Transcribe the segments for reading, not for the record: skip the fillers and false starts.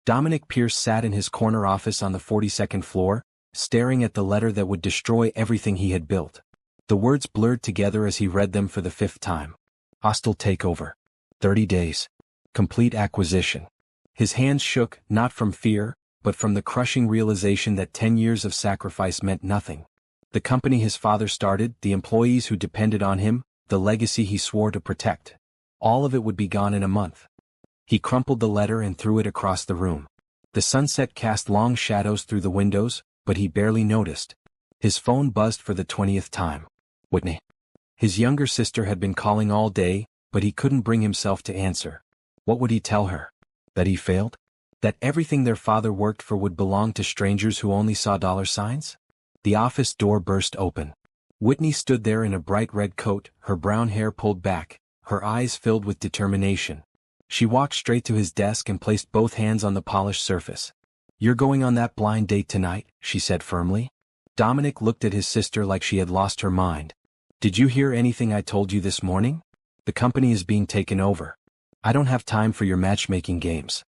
Dominic Pierce sat in his corner office on the 42nd floor, staring at the letter that would destroy everything he had built. The words blurred together as he read them for the 5th time. Hostile takeover. 30 days. Complete acquisition. His hands shook, not from fear, but from the crushing realization that 10 years of sacrifice meant nothing. The company his father started, the employees who depended on him, the legacy he swore to protect. All of it would be gone in a month. He crumpled the letter and threw it across the room. The sunset cast long shadows through the windows, but he barely noticed. His phone buzzed for the 20th time. Whitney. His younger sister had been calling all day, but he couldn't bring himself to answer. What would he tell her? That he failed? That everything their father worked for would belong to strangers who only saw dollar signs? The office door burst open. Whitney stood there in a bright red coat, her brown hair pulled back, her eyes filled with determination. She walked straight to his desk and placed both hands on the polished surface. "You're going on that blind date tonight," she said firmly. Dominic looked at his sister like she had lost her mind. "Did you hear anything I told you this morning? The company is being taken over. I don't have time for your matchmaking games."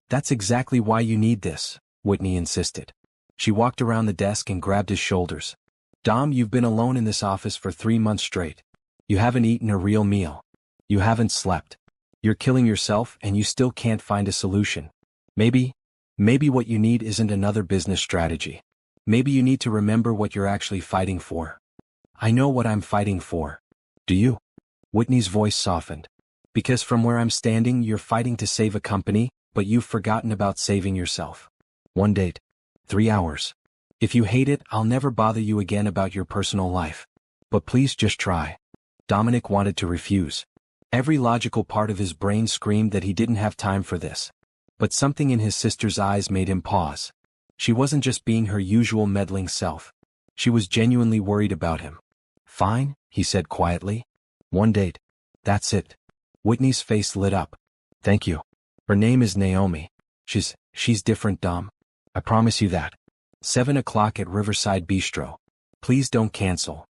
"That's exactly why you need this," Whitney insisted. She walked around the desk and grabbed his shoulders. "Dom, you've been alone in this office for 3 months straight. You haven't eaten a real meal. You haven't slept. You're killing yourself and you still can't find a solution. Maybe what you need isn't another business strategy. Maybe you need to remember what you're actually fighting for." "I know what I'm fighting for." "Do you?" Whitney's voice softened. "Because from where I'm standing, you're fighting to save a company, but you've forgotten about saving yourself. 1 date. 3 hours. If you hate it, I'll never bother you again about your personal life. But please just try." Dominic wanted to refuse. Every logical part of his brain screamed that he didn't have time for this. But something in his sister's eyes made him pause. She wasn't just being her usual meddling self. She was genuinely worried about him. "Fine," he said quietly. 1 date. That's it." Whitney's face lit up. "Thank you. Her name is Naomi. She's different, Dom. I promise you that. 7 o'clock at Riverside Bistro. Please don't cancel."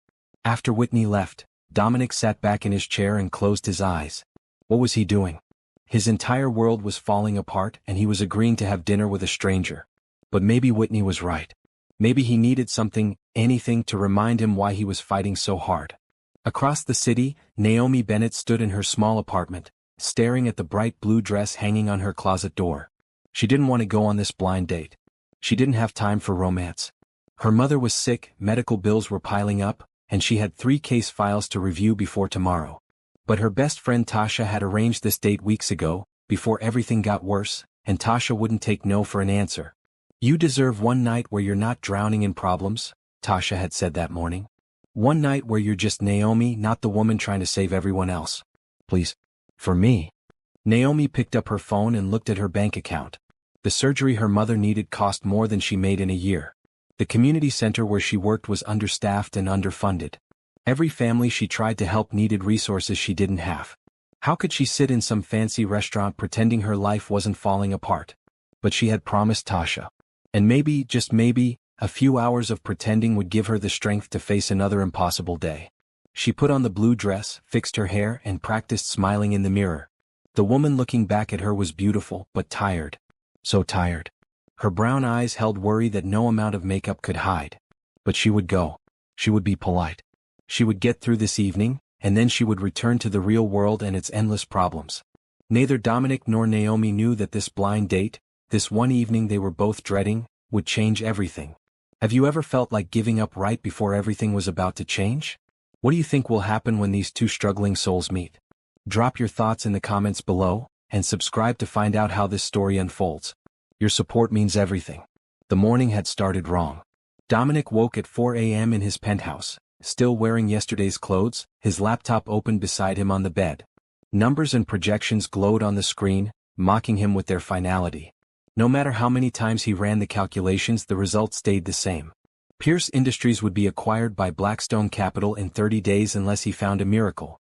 After Whitney left, Dominic sat back in his chair and closed his eyes. What was he doing? His entire world was falling apart and he was agreeing to have dinner with a stranger. But maybe Whitney was right. Maybe he needed something, anything to remind him why he was fighting so hard. Across the city, Naomi Bennett stood in her small apartment, staring at the bright blue dress hanging on her closet door. She didn't want to go on this blind date. She didn't have time for romance. Her mother was sick, medical bills were piling up, and she had 3 case files to review before tomorrow. But her best friend Tasha had arranged this date weeks ago, before everything got worse, and Tasha wouldn't take no for an answer. "You deserve 1 night where you're not drowning in problems," Tasha had said that morning. "1 night where you're just Naomi, not the woman trying to save everyone else. Please. For me." Naomi picked up her phone and looked at her bank account. The surgery her mother needed cost more than she made in a year. The community center where she worked was understaffed and underfunded. Every family she tried to help needed resources she didn't have. How could she sit in some fancy restaurant pretending her life wasn't falling apart? But she had promised Tasha. And maybe, just maybe, a few hours of pretending would give her the strength to face another impossible day. She put on the blue dress, fixed her hair, and practiced smiling in the mirror. The woman looking back at her was beautiful, but tired. So tired. Her brown eyes held worry that no amount of makeup could hide. But she would go. She would be polite. She would get through this evening, and then she would return to the real world and its endless problems. Neither Dominic nor Naomi knew that this blind date, this one evening they were both dreading, would change everything. Have you ever felt like giving up right before everything was about to change? What do you think will happen when these 2 struggling souls meet? Drop your thoughts in the comments below, and subscribe to find out how this story unfolds. Your support means everything. The morning had started wrong. Dominic woke at 4 a.m. in his penthouse, still wearing yesterday's clothes, his laptop open beside him on the bed. Numbers and projections glowed on the screen, mocking him with their finality. No matter how many times he ran the calculations, the result stayed the same. Pierce Industries would be acquired by Blackstone Capital in 30 days unless he found a miracle.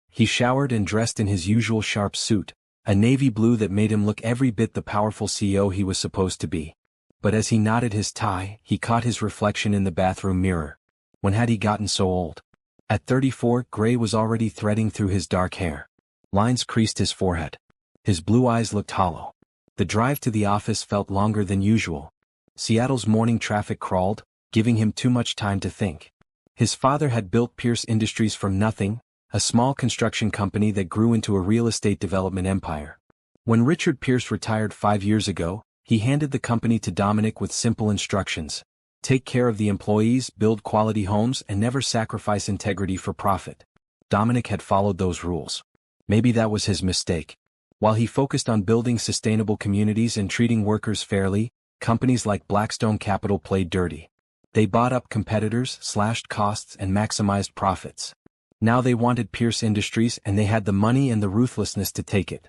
He showered and dressed in his usual sharp suit, a navy blue that made him look every bit the powerful CEO he was supposed to be. But as he knotted his tie, he caught his reflection in the bathroom mirror. When had he gotten so old? At 34, gray was already threading through his dark hair. Lines creased his forehead. His blue eyes looked hollow. The drive to the office felt longer than usual. Seattle's morning traffic crawled, giving him too much time to think. His father had built Pierce Industries from nothing, a small construction company that grew into a real estate development empire. When Richard Pierce retired 5 years ago, he handed the company to Dominic with simple instructions: take care of the employees, build quality homes, and never sacrifice integrity for profit. Dominic had followed those rules. Maybe that was his mistake. While he focused on building sustainable communities and treating workers fairly, companies like Blackstone Capital played dirty. They bought up competitors, slashed costs, and maximized profits. Now they wanted Pierce Industries, and they had the money and the ruthlessness to take it.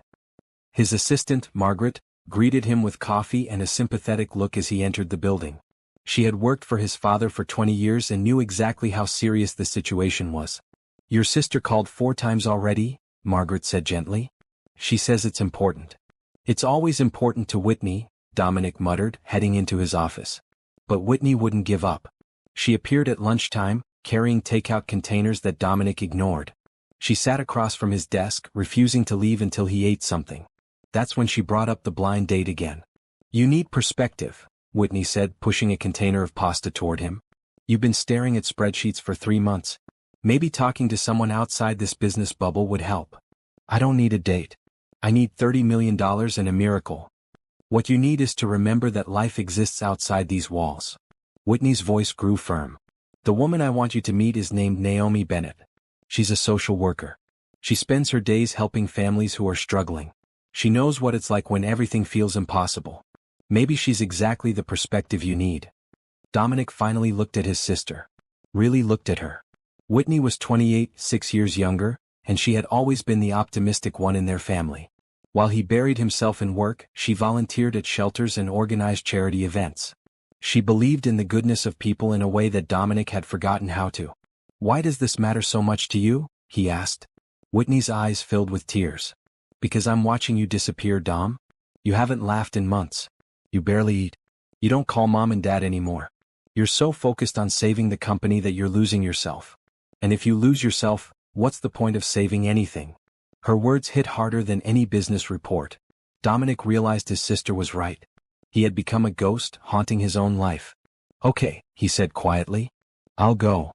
His assistant, Margaret, greeted him with coffee and a sympathetic look as he entered the building. She had worked for his father for 20 years and knew exactly how serious the situation was. "Your sister called 4 times already," Margaret said gently. "She says it's important." "It's always important to Whitney," Dominic muttered, heading into his office. But Whitney wouldn't give up. She appeared at lunchtime, carrying takeout containers that Dominic ignored. She sat across from his desk, refusing to leave until he ate something. That's when she brought up the blind date again. "You need perspective," Whitney said, pushing a container of pasta toward him. "You've been staring at spreadsheets for 3 months. Maybe talking to someone outside this business bubble would help." "I don't need a date. I need $30 million and a miracle." "What you need is to remember that life exists outside these walls." Whitney's voice grew firm. "The woman I want you to meet is named Naomi Bennett. She's a social worker. She spends her days helping families who are struggling. She knows what it's like when everything feels impossible. Maybe she's exactly the perspective you need." Dominic finally looked at his sister. Really looked at her. Whitney was 28, 6 years younger, and she had always been the optimistic one in their family. While he buried himself in work, she volunteered at shelters and organized charity events. She believed in the goodness of people in a way that Dominic had forgotten how to. "Why does this matter so much to you?" he asked. Whitney's eyes filled with tears. "Because I'm watching you disappear, Dom. You haven't laughed in months. You barely eat. You don't call mom and dad anymore. You're so focused on saving the company that you're losing yourself. And if you lose yourself, what's the point of saving anything?" Her words hit harder than any business report. Dominic realized his sister was right. He had become a ghost, haunting his own life. "Okay," he said quietly. "I'll go."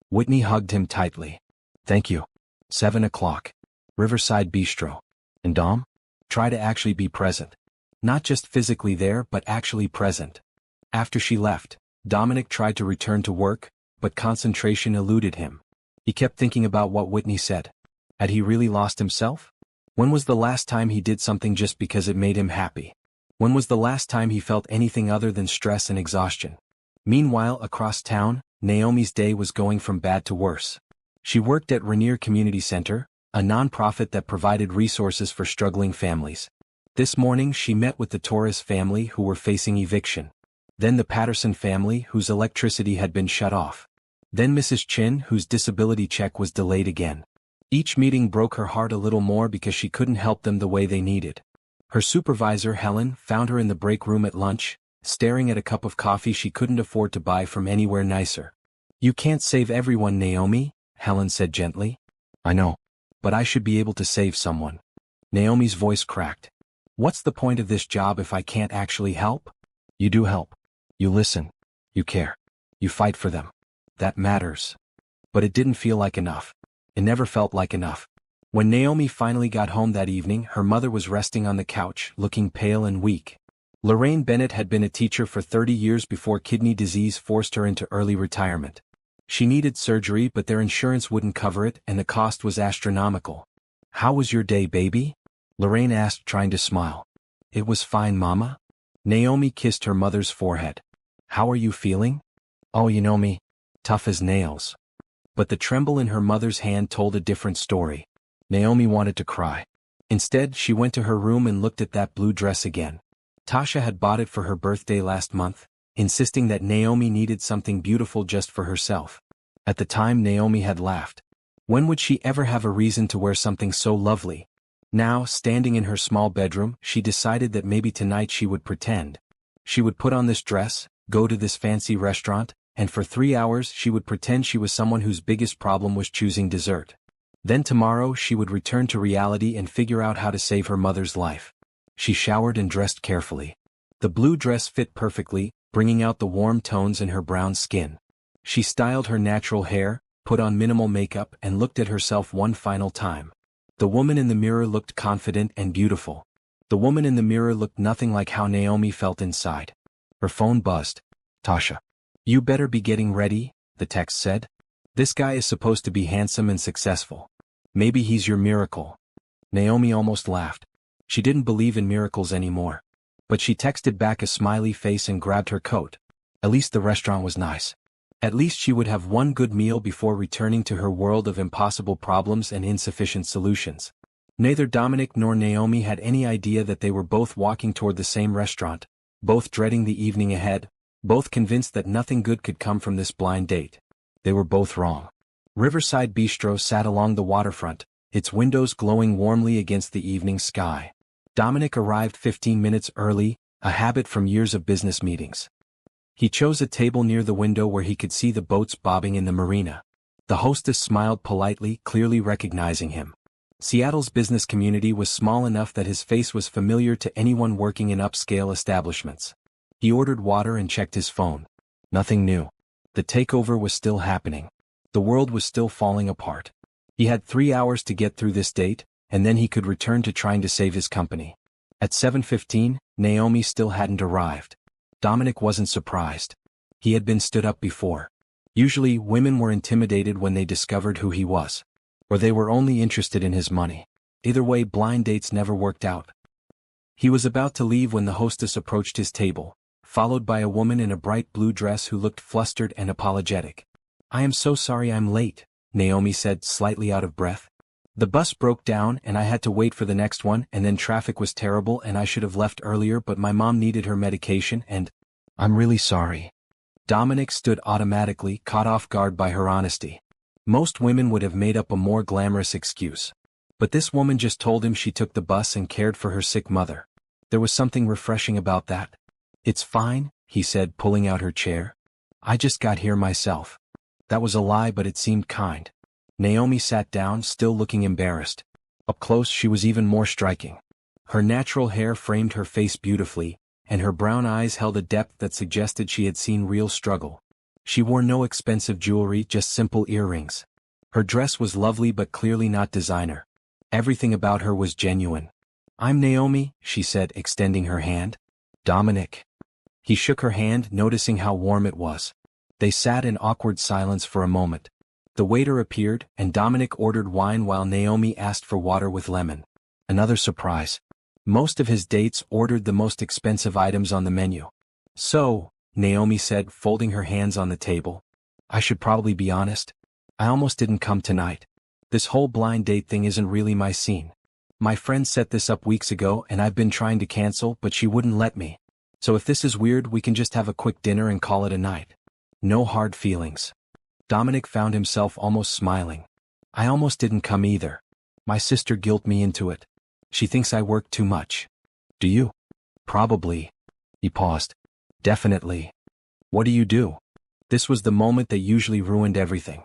Whitney hugged him tightly. "Thank you." 7 o'clock. Riverside Bistro. "And Dom? Try to actually be present. Not just physically there, but actually present." After she left, Dominic tried to return to work, but concentration eluded him. He kept thinking about what Whitney said. Had he really lost himself? When was the last time he did something just because it made him happy? When was the last time he felt anything other than stress and exhaustion? Meanwhile, across town, Naomi's day was going from bad to worse. She worked at Rainier Community Center, a nonprofit that provided resources for struggling families. This morning she met with the Torres family who were facing eviction. Then the Patterson family whose electricity had been shut off. Then Mrs. Chin whose disability check was delayed again. Each meeting broke her heart a little more because she couldn't help them the way they needed. Her supervisor, Helen, found her in the break room at lunch, staring at a cup of coffee she couldn't afford to buy from anywhere nicer. "You can't save everyone, Naomi," Helen said gently. "I know. But I should be able to save someone." Naomi's voice cracked. "What's the point of this job if I can't actually help?" "You do help. You listen. You care. You fight for them. That matters." But it didn't feel like enough. It never felt like enough. When Naomi finally got home that evening, her mother was resting on the couch, looking pale and weak. Lorraine Bennett had been a teacher for 30 years before kidney disease forced her into early retirement. She needed surgery, but their insurance wouldn't cover it, and the cost was astronomical. "How was your day, baby?" Lorraine asked, trying to smile. "It was fine, Mama." Naomi kissed her mother's forehead. "How are you feeling?" "Oh, you know me. Tough as nails." But the tremble in her mother's hand told a different story. Naomi wanted to cry. Instead, she went to her room and looked at that blue dress again. Tasha had bought it for her birthday last month, insisting that Naomi needed something beautiful just for herself. At the time, Naomi had laughed. When would she ever have a reason to wear something so lovely? Now, standing in her small bedroom, she decided that maybe tonight she would pretend. She would put on this dress, go to this fancy restaurant, and for 3 hours she would pretend she was someone whose biggest problem was choosing dessert. Then tomorrow she would return to reality and figure out how to save her mother's life. She showered and dressed carefully. The blue dress fit perfectly, bringing out the warm tones in her brown skin. She styled her natural hair, put on minimal makeup and looked at herself one final time. The woman in the mirror looked confident and beautiful. The woman in the mirror looked nothing like how Naomi felt inside. Her phone buzzed. Tasha. You better be getting ready, the text said. This guy is supposed to be handsome and successful. Maybe he's your miracle. Naomi almost laughed. She didn't believe in miracles anymore. But she texted back a smiley face and grabbed her coat. At least the restaurant was nice. At least she would have one good meal before returning to her world of impossible problems and insufficient solutions. Neither Dominic nor Naomi had any idea that they were both walking toward the same restaurant, both dreading the evening ahead, both convinced that nothing good could come from this blind date. They were both wrong. Riverside Bistro sat along the waterfront, its windows glowing warmly against the evening sky. Dominic arrived 15 minutes early, a habit from years of business meetings. He chose a table near the window where he could see the boats bobbing in the marina. The hostess smiled politely, clearly recognizing him. Seattle's business community was small enough that his face was familiar to anyone working in upscale establishments. He ordered water and checked his phone. Nothing new. The takeover was still happening. The world was still falling apart. He had 3 hours to get through this date, and then he could return to trying to save his company. At 7:15, Naomi still hadn't arrived. Dominic wasn't surprised. He had been stood up before. Usually, women were intimidated when they discovered who he was. Or they were only interested in his money. Either way, blind dates never worked out. He was about to leave when the hostess approached his table, followed by a woman in a bright blue dress who looked flustered and apologetic. I am so sorry I'm late, Naomi said, slightly out of breath. The bus broke down and I had to wait for the next one, and then traffic was terrible and I should have left earlier, but my mom needed her medication and... I'm really sorry. Dominic stood automatically, caught off guard by her honesty. Most women would have made up a more glamorous excuse. But this woman just told him she took the bus and cared for her sick mother. There was something refreshing about that. It's fine, he said, pulling out her chair. I just got here myself. That was a lie, but it seemed kind. Naomi sat down, still looking embarrassed. Up close she was even more striking. Her natural hair framed her face beautifully, and her brown eyes held a depth that suggested she had seen real struggle. She wore no expensive jewelry, just simple earrings. Her dress was lovely but clearly not designer. Everything about her was genuine. I'm Naomi, she said, extending her hand. Dominic. He shook her hand, noticing how warm it was. They sat in awkward silence for a moment. The waiter appeared, and Dominic ordered wine while Naomi asked for water with lemon. Another surprise. Most of his dates ordered the most expensive items on the menu. So, Naomi said, folding her hands on the table, I should probably be honest. I almost didn't come tonight. This whole blind date thing isn't really my scene. My friend set this up weeks ago and I've been trying to cancel, but she wouldn't let me. So if this is weird, we can just have a quick dinner and call it a night. No hard feelings. Dominic found himself almost smiling. I almost didn't come either. My sister guilted me into it. She thinks I work too much. Do you? Probably. He paused. Definitely. What do you do? This was the moment that usually ruined everything.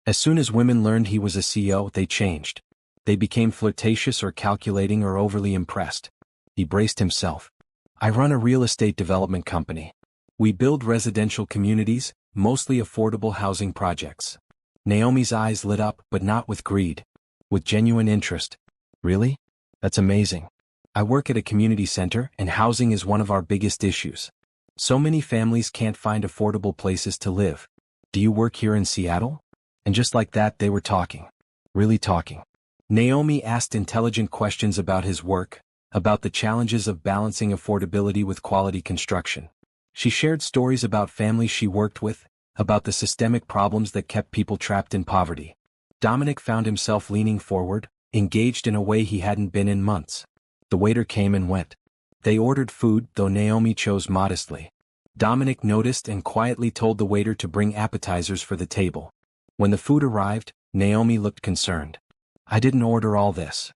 As soon as women learned he was a CEO, they changed. They became flirtatious or calculating or overly impressed. He braced himself. I run a real estate development company. We build residential communities, mostly affordable housing projects. Naomi's eyes lit up, but not with greed. With genuine interest. Really? That's amazing. I work at a community center, and housing is one of our biggest issues. So many families can't find affordable places to live. Do you work here in Seattle? And just like that, they were talking. Really talking. Naomi asked intelligent questions about his work, about the challenges of balancing affordability with quality construction. She shared stories about families she worked with, about the systemic problems that kept people trapped in poverty. Dominic found himself leaning forward, engaged in a way he hadn't been in months. The waiter came and went. They ordered food, though Naomi chose modestly. Dominic noticed and quietly told the waiter to bring appetizers for the table. When the food arrived, Naomi looked concerned. I didn't order all this.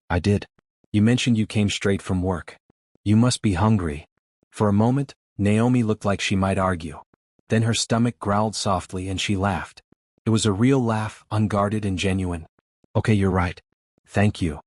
I did. You mentioned you came straight from work. You must be hungry. For a moment, Naomi looked like she might argue. Then her stomach growled softly and she laughed. It was a real laugh, unguarded and genuine. Okay, you're right. Thank you.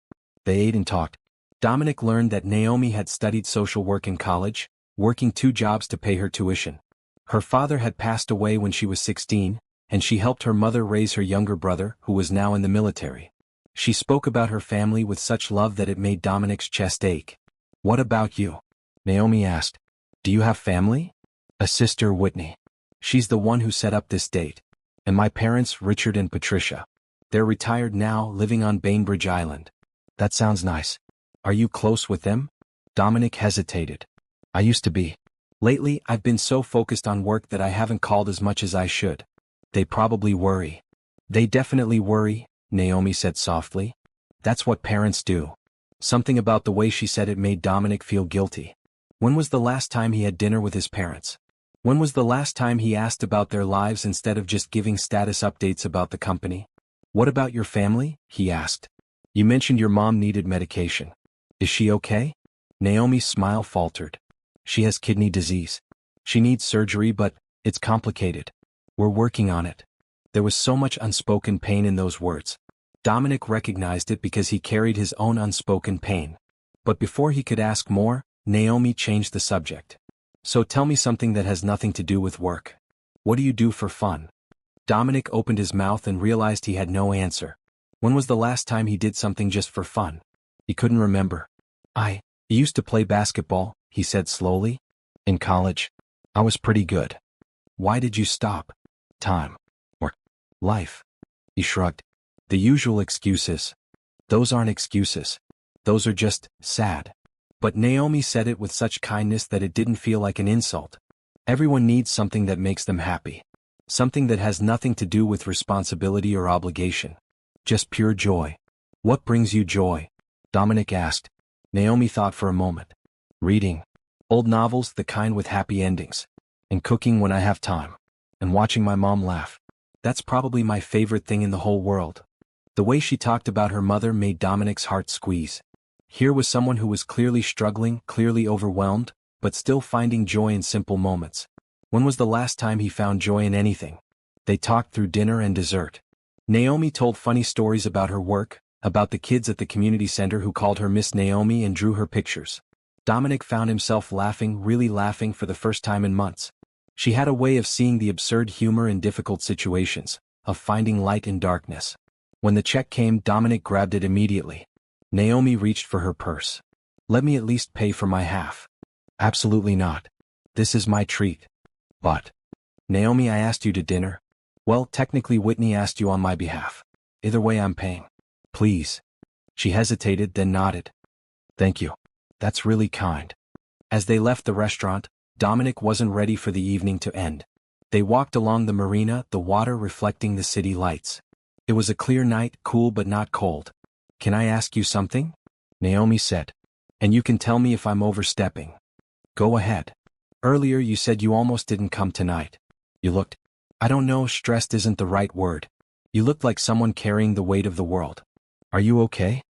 They ate and talked. Dominic learned that Naomi had studied social work in college, working 2 jobs to pay her tuition. Her father had passed away when she was 16, and she helped her mother raise her younger brother, who was now in the military. She spoke about her family with such love that it made Dominic's chest ache. "What about you?" Naomi asked. "Do you have family?" "A sister, Whitney. She's the one who set up this date. And my parents, Richard and Patricia. They're retired now, living on Bainbridge Island." "That sounds nice. Are you close with them?" Dominic hesitated. "I used to be. Lately, I've been so focused on work that I haven't called as much as I should. They probably worry." "They definitely worry," Naomi said softly. "That's what parents do." Something about the way she said it made Dominic feel guilty. When was the last time he had dinner with his parents? When was the last time he asked about their lives instead of just giving status updates about the company? "What about your family?" he asked. "You mentioned your mom needed medication. Is she okay?" Naomi's smile faltered. "She has kidney disease. She needs surgery, but it's complicated. We're working on it." There was so much unspoken pain in those words. Dominic recognized it because he carried his own unspoken pain. But before he could ask more, Naomi changed the subject. "So tell me something that has nothing to do with work. What do you do for fun?" Dominic opened his mouth and realized he had no answer. When was the last time he did something just for fun? He couldn't remember. I used to play basketball," he said slowly. "In college. I was pretty good." "Why did you stop?" "Time. Or life." He shrugged. "The usual excuses." "Those aren't excuses. Those are just sad." But Naomi said it with such kindness that it didn't feel like an insult. Everyone needs something that makes them happy. Something that has nothing to do with responsibility or obligation. Just pure joy. "What brings you joy?" Dominic asked. Naomi thought for a moment. "Reading. Old novels, the kind with happy endings. And cooking when I have time. And watching my mom laugh. That's probably my favorite thing in the whole world." The way she talked about her mother made Dominic's heart squeeze. Here was someone who was clearly struggling, clearly overwhelmed, but still finding joy in simple moments. When was the last time he found joy in anything? They talked through dinner and dessert. Naomi told funny stories about her work, about the kids at the community center who called her Miss Naomi and drew her pictures. Dominic found himself laughing, really laughing for the first time in months. She had a way of seeing the absurd humor in difficult situations, of finding light in darkness. When the check came, Dominic grabbed it immediately. Naomi reached for her purse. "Let me at least pay for my half." "Absolutely not. This is my treat." "But, Naomi, I asked you to dinner." "Well, technically Whitney asked you on my behalf. Either way, I'm paying." "Please." She hesitated, then nodded. "Thank you. That's really kind." As they left the restaurant, Dominic wasn't ready for the evening to end. They walked along the marina, the water reflecting the city lights. It was a clear night, cool but not cold. "Can I ask you something?" Naomi said. "And you can tell me if I'm overstepping." "Go ahead. Earlier you said you almost didn't come tonight. You looked, I don't know, stressed isn't the right word. You looked like someone carrying the weight of the world. Are you okay?"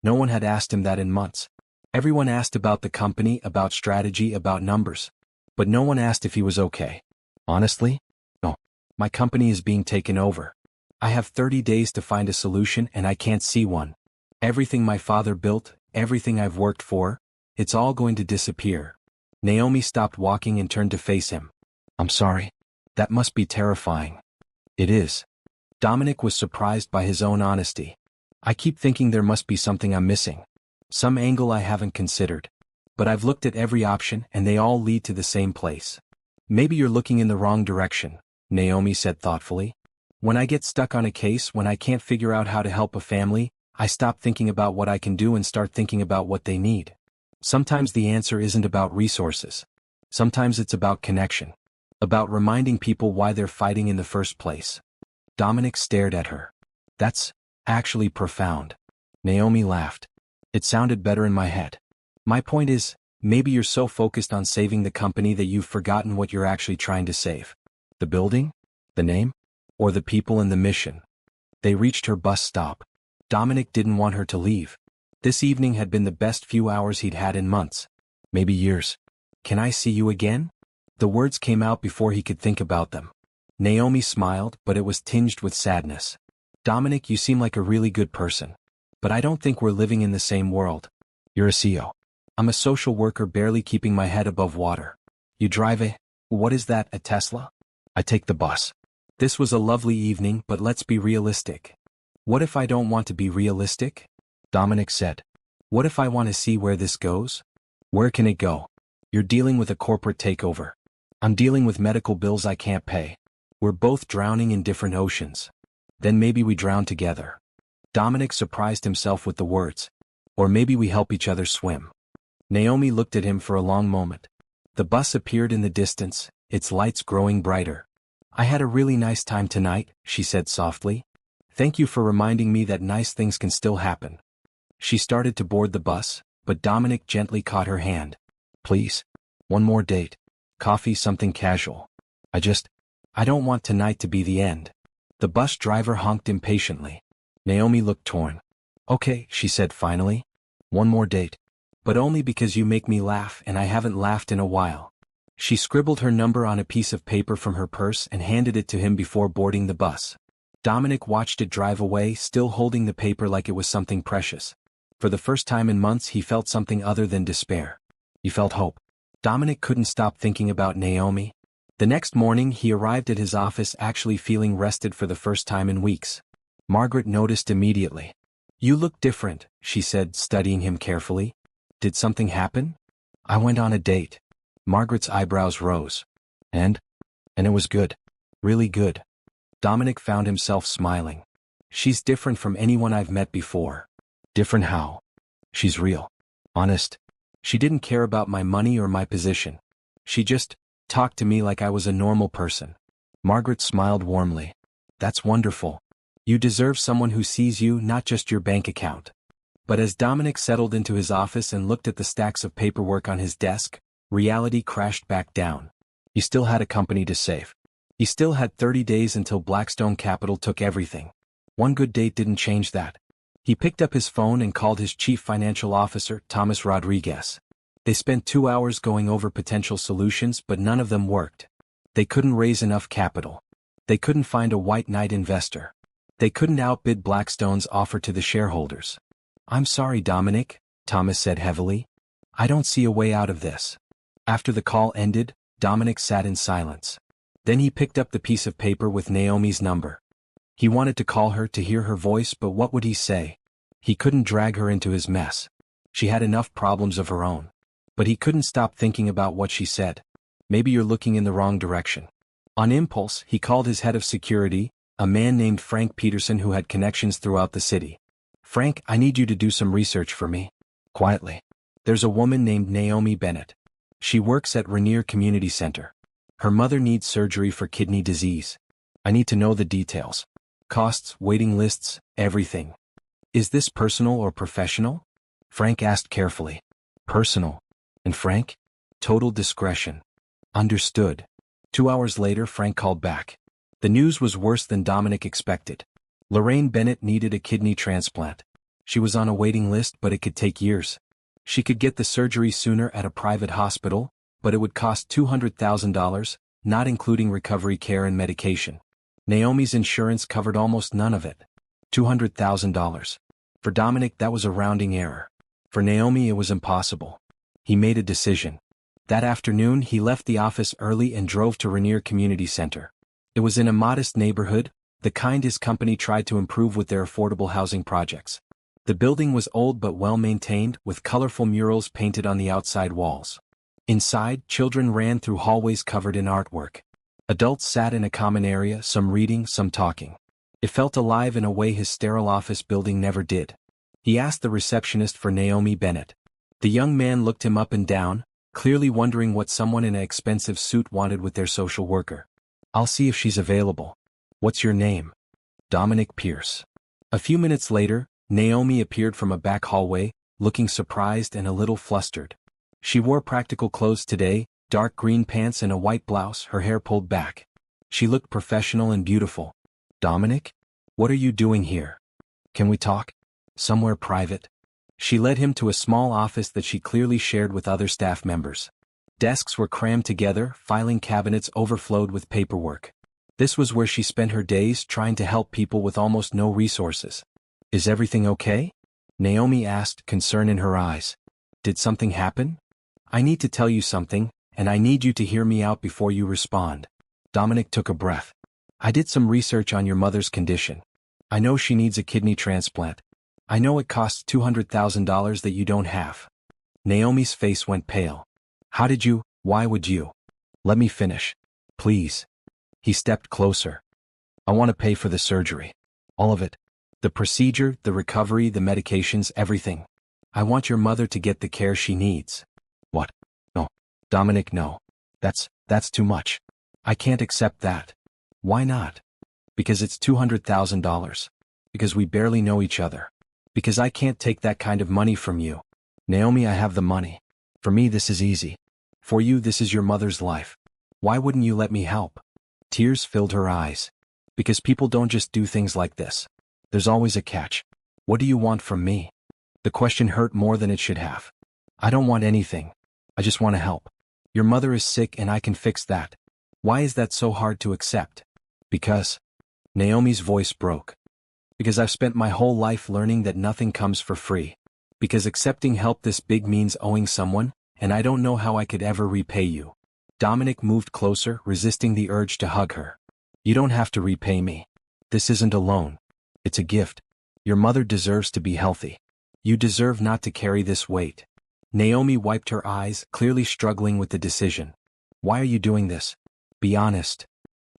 No one had asked him that in months. Everyone asked about the company, about strategy, about numbers. But no one asked if he was okay. "Honestly? No. My company is being taken over. I have 30 days to find a solution and I can't see one. Everything my father built, everything I've worked for, it's all going to disappear." Naomi stopped walking and turned to face him. "I'm sorry. That must be terrifying." "It is." Dominic was surprised by his own honesty. "I keep thinking there must be something I'm missing. Some angle I haven't considered. But I've looked at every option and they all lead to the same place." "Maybe you're looking in the wrong direction," Naomi said thoughtfully. "When I get stuck on a case, when I can't figure out how to help a family, I stop thinking about what I can do and start thinking about what they need. Sometimes the answer isn't about resources. Sometimes it's about connection. About reminding people why they're fighting in the first place." Dominic stared at her. "That's actually profound." Naomi laughed. "It sounded better in my head. My point is, maybe you're so focused on saving the company that you've forgotten what you're actually trying to save. The building? The name? Or the people and the mission?" They reached her bus stop. Dominic didn't want her to leave. This evening had been the best few hours he'd had in months. Maybe years. "Can I see you again?" The words came out before he could think about them. Naomi smiled, but it was tinged with sadness. "Dominic, you seem like a really good person. But I don't think we're living in the same world. You're a CEO. I'm a social worker barely keeping my head above water. You drive what is that, a Tesla? I take the bus. This was a lovely evening, but let's be realistic. What if I don't want to be realistic? Dominic said. What if I want to see where this goes? Where can it go? You're dealing with a corporate takeover. I'm dealing with medical bills I can't pay. We're both drowning in different oceans. Then maybe we drown together. Dominic surprised himself with the words. Or maybe we help each other swim. Naomi looked at him for a long moment. The bus appeared in the distance, its lights growing brighter. I had a really nice time tonight, she said softly. Thank you for reminding me that nice things can still happen. She started to board the bus, but Dominic gently caught her hand. Please. One more date. Coffee, something casual. I don't want tonight to be the end. The bus driver honked impatiently. Naomi looked torn. Okay, she said finally. One more date. But only because you make me laugh and I haven't laughed in a while. She scribbled her number on a piece of paper from her purse and handed it to him before boarding the bus. Dominic watched it drive away, still holding the paper like it was something precious. For the first time in months he felt something other than despair. He felt hope. Dominic couldn't stop thinking about Naomi. The next morning he arrived at his office actually feeling rested for the first time in weeks. Margaret noticed immediately. You look different, she said, studying him carefully. Did something happen? I went on a date. Margaret's eyebrows rose. And it was good. Really good. Dominic found himself smiling. She's different from anyone I've met before. Different how? She's real. Honest. She didn't care about my money or my position. She just talked to me like I was a normal person. Margaret smiled warmly. That's wonderful. You deserve someone who sees you, not just your bank account. But as Dominic settled into his office and looked at the stacks of paperwork on his desk, reality crashed back down. He still had a company to save. He still had 30 days until Blackstone Capital took everything. One good date didn't change that. He picked up his phone and called his chief financial officer, Thomas Rodriguez. They spent 2 hours going over potential solutions, but none of them worked. They couldn't raise enough capital. They couldn't find a white knight investor. They couldn't outbid Blackstone's offer to the shareholders. I'm sorry, Dominic, Thomas said heavily. I don't see a way out of this. After the call ended, Dominic sat in silence. Then he picked up the piece of paper with Naomi's number. He wanted to call her to hear her voice, but what would he say? He couldn't drag her into his mess. She had enough problems of her own. But he couldn't stop thinking about what she said. Maybe you're looking in the wrong direction. On impulse, he called his head of security, a man named Frank Peterson who had connections throughout the city. Frank, I need you to do some research for me. Quietly. There's a woman named Naomi Bennett. She works at Rainier Community Center. Her mother needs surgery for kidney disease. I need to know the details. Costs, waiting lists, everything. Is this personal or professional? Frank asked carefully. Personal. And Frank? Total discretion. Understood. 2 hours later, Frank called back. The news was worse than Dominic expected. Lorraine Bennett needed a kidney transplant. She was on a waiting list, but it could take years. She could get the surgery sooner at a private hospital, but it would cost $200,000, not including recovery care and medication. Naomi's insurance covered almost none of it. $200,000. For Dominic, that was a rounding error. For Naomi, it was impossible. He made a decision. That afternoon, he left the office early and drove to Rainier Community Center. It was in a modest neighborhood, the kind his company tried to improve with their affordable housing projects. The building was old but well-maintained, with colorful murals painted on the outside walls. Inside, children ran through hallways covered in artwork. Adults sat in a common area, some reading, some talking. It felt alive in a way his sterile office building never did. He asked the receptionist for Naomi Bennett. The young man looked him up and down, clearly wondering what someone in an expensive suit wanted with their social worker. I'll see if she's available. What's your name? Dominic Pierce. A few minutes later, Naomi appeared from a back hallway, looking surprised and a little flustered. She wore practical clothes today, dark green pants and a white blouse, her hair pulled back. She looked professional and beautiful. Dominic? What are you doing here? Can we talk? Somewhere private? She led him to a small office that she clearly shared with other staff members. Desks were crammed together, filing cabinets overflowed with paperwork. This was where she spent her days trying to help people with almost no resources. Is everything okay? Naomi asked, concern in her eyes. Did something happen? I need to tell you something, and I need you to hear me out before you respond. Dominic took a breath. I did some research on your mother's condition. I know she needs a kidney transplant. I know it costs $200,000 that you don't have. Naomi's face went pale. How did you? Why would you? Let me finish. Please. He stepped closer. I want to pay for the surgery. All of it. The procedure, the recovery, the medications, everything. I want your mother to get the care she needs. What? No. Dominic, no. That's too much. I can't accept that. Why not? Because it's $200,000. Because we barely know each other. Because I can't take that kind of money from you. Naomi, I have the money. For me, this is easy. For you, this is your mother's life. Why wouldn't you let me help? Tears filled her eyes. Because people don't just do things like this. There's always a catch. What do you want from me? The question hurt more than it should have. I don't want anything. I just want to help. Your mother is sick and I can fix that. Why is that so hard to accept? Because. Naomi's voice broke. Because I've spent my whole life learning that nothing comes for free. Because accepting help this big means owing someone, and I don't know how I could ever repay you. Dominic moved closer, resisting the urge to hug her. You don't have to repay me. This isn't a loan. It's a gift. Your mother deserves to be healthy. You deserve not to carry this weight. Naomi wiped her eyes, clearly struggling with the decision. Why are you doing this? Be honest.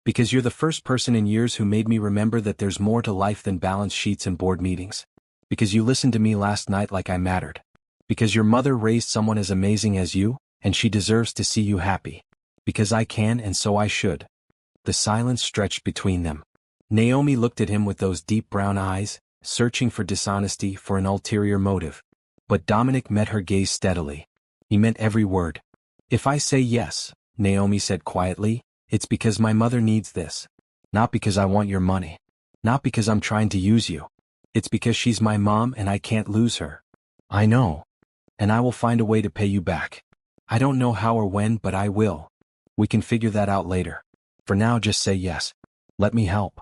Because you're the first person in years who made me remember that there's more to life than balance sheets and board meetings. Because you listened to me last night like I mattered. Because your mother raised someone as amazing as you, and she deserves to see you happy. Because I can and so I should. The silence stretched between them. Naomi looked at him with those deep brown eyes, searching for dishonesty, for an ulterior motive. But Dominic met her gaze steadily. He meant every word. If I say yes, Naomi said quietly, it's because my mother needs this. Not because I want your money. Not because I'm trying to use you. It's because she's my mom and I can't lose her. I know. And I will find a way to pay you back. I don't know how or when, but I will. We can figure that out later. For now, just say yes. Let me help.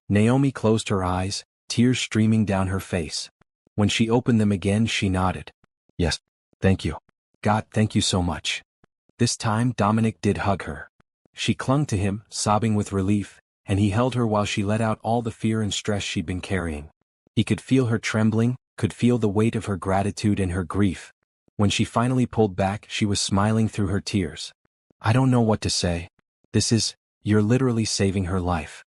Naomi closed her eyes, tears streaming down her face. When she opened them again, she nodded. Yes, thank you. God, thank you so much. This time, Dominic did hug her. She clung to him, sobbing with relief, and he held her while she let out all the fear and stress she'd been carrying. He could feel her trembling, could feel the weight of her gratitude and her grief. When she finally pulled back, she was smiling through her tears. I don't know what to say. You're literally saving her life.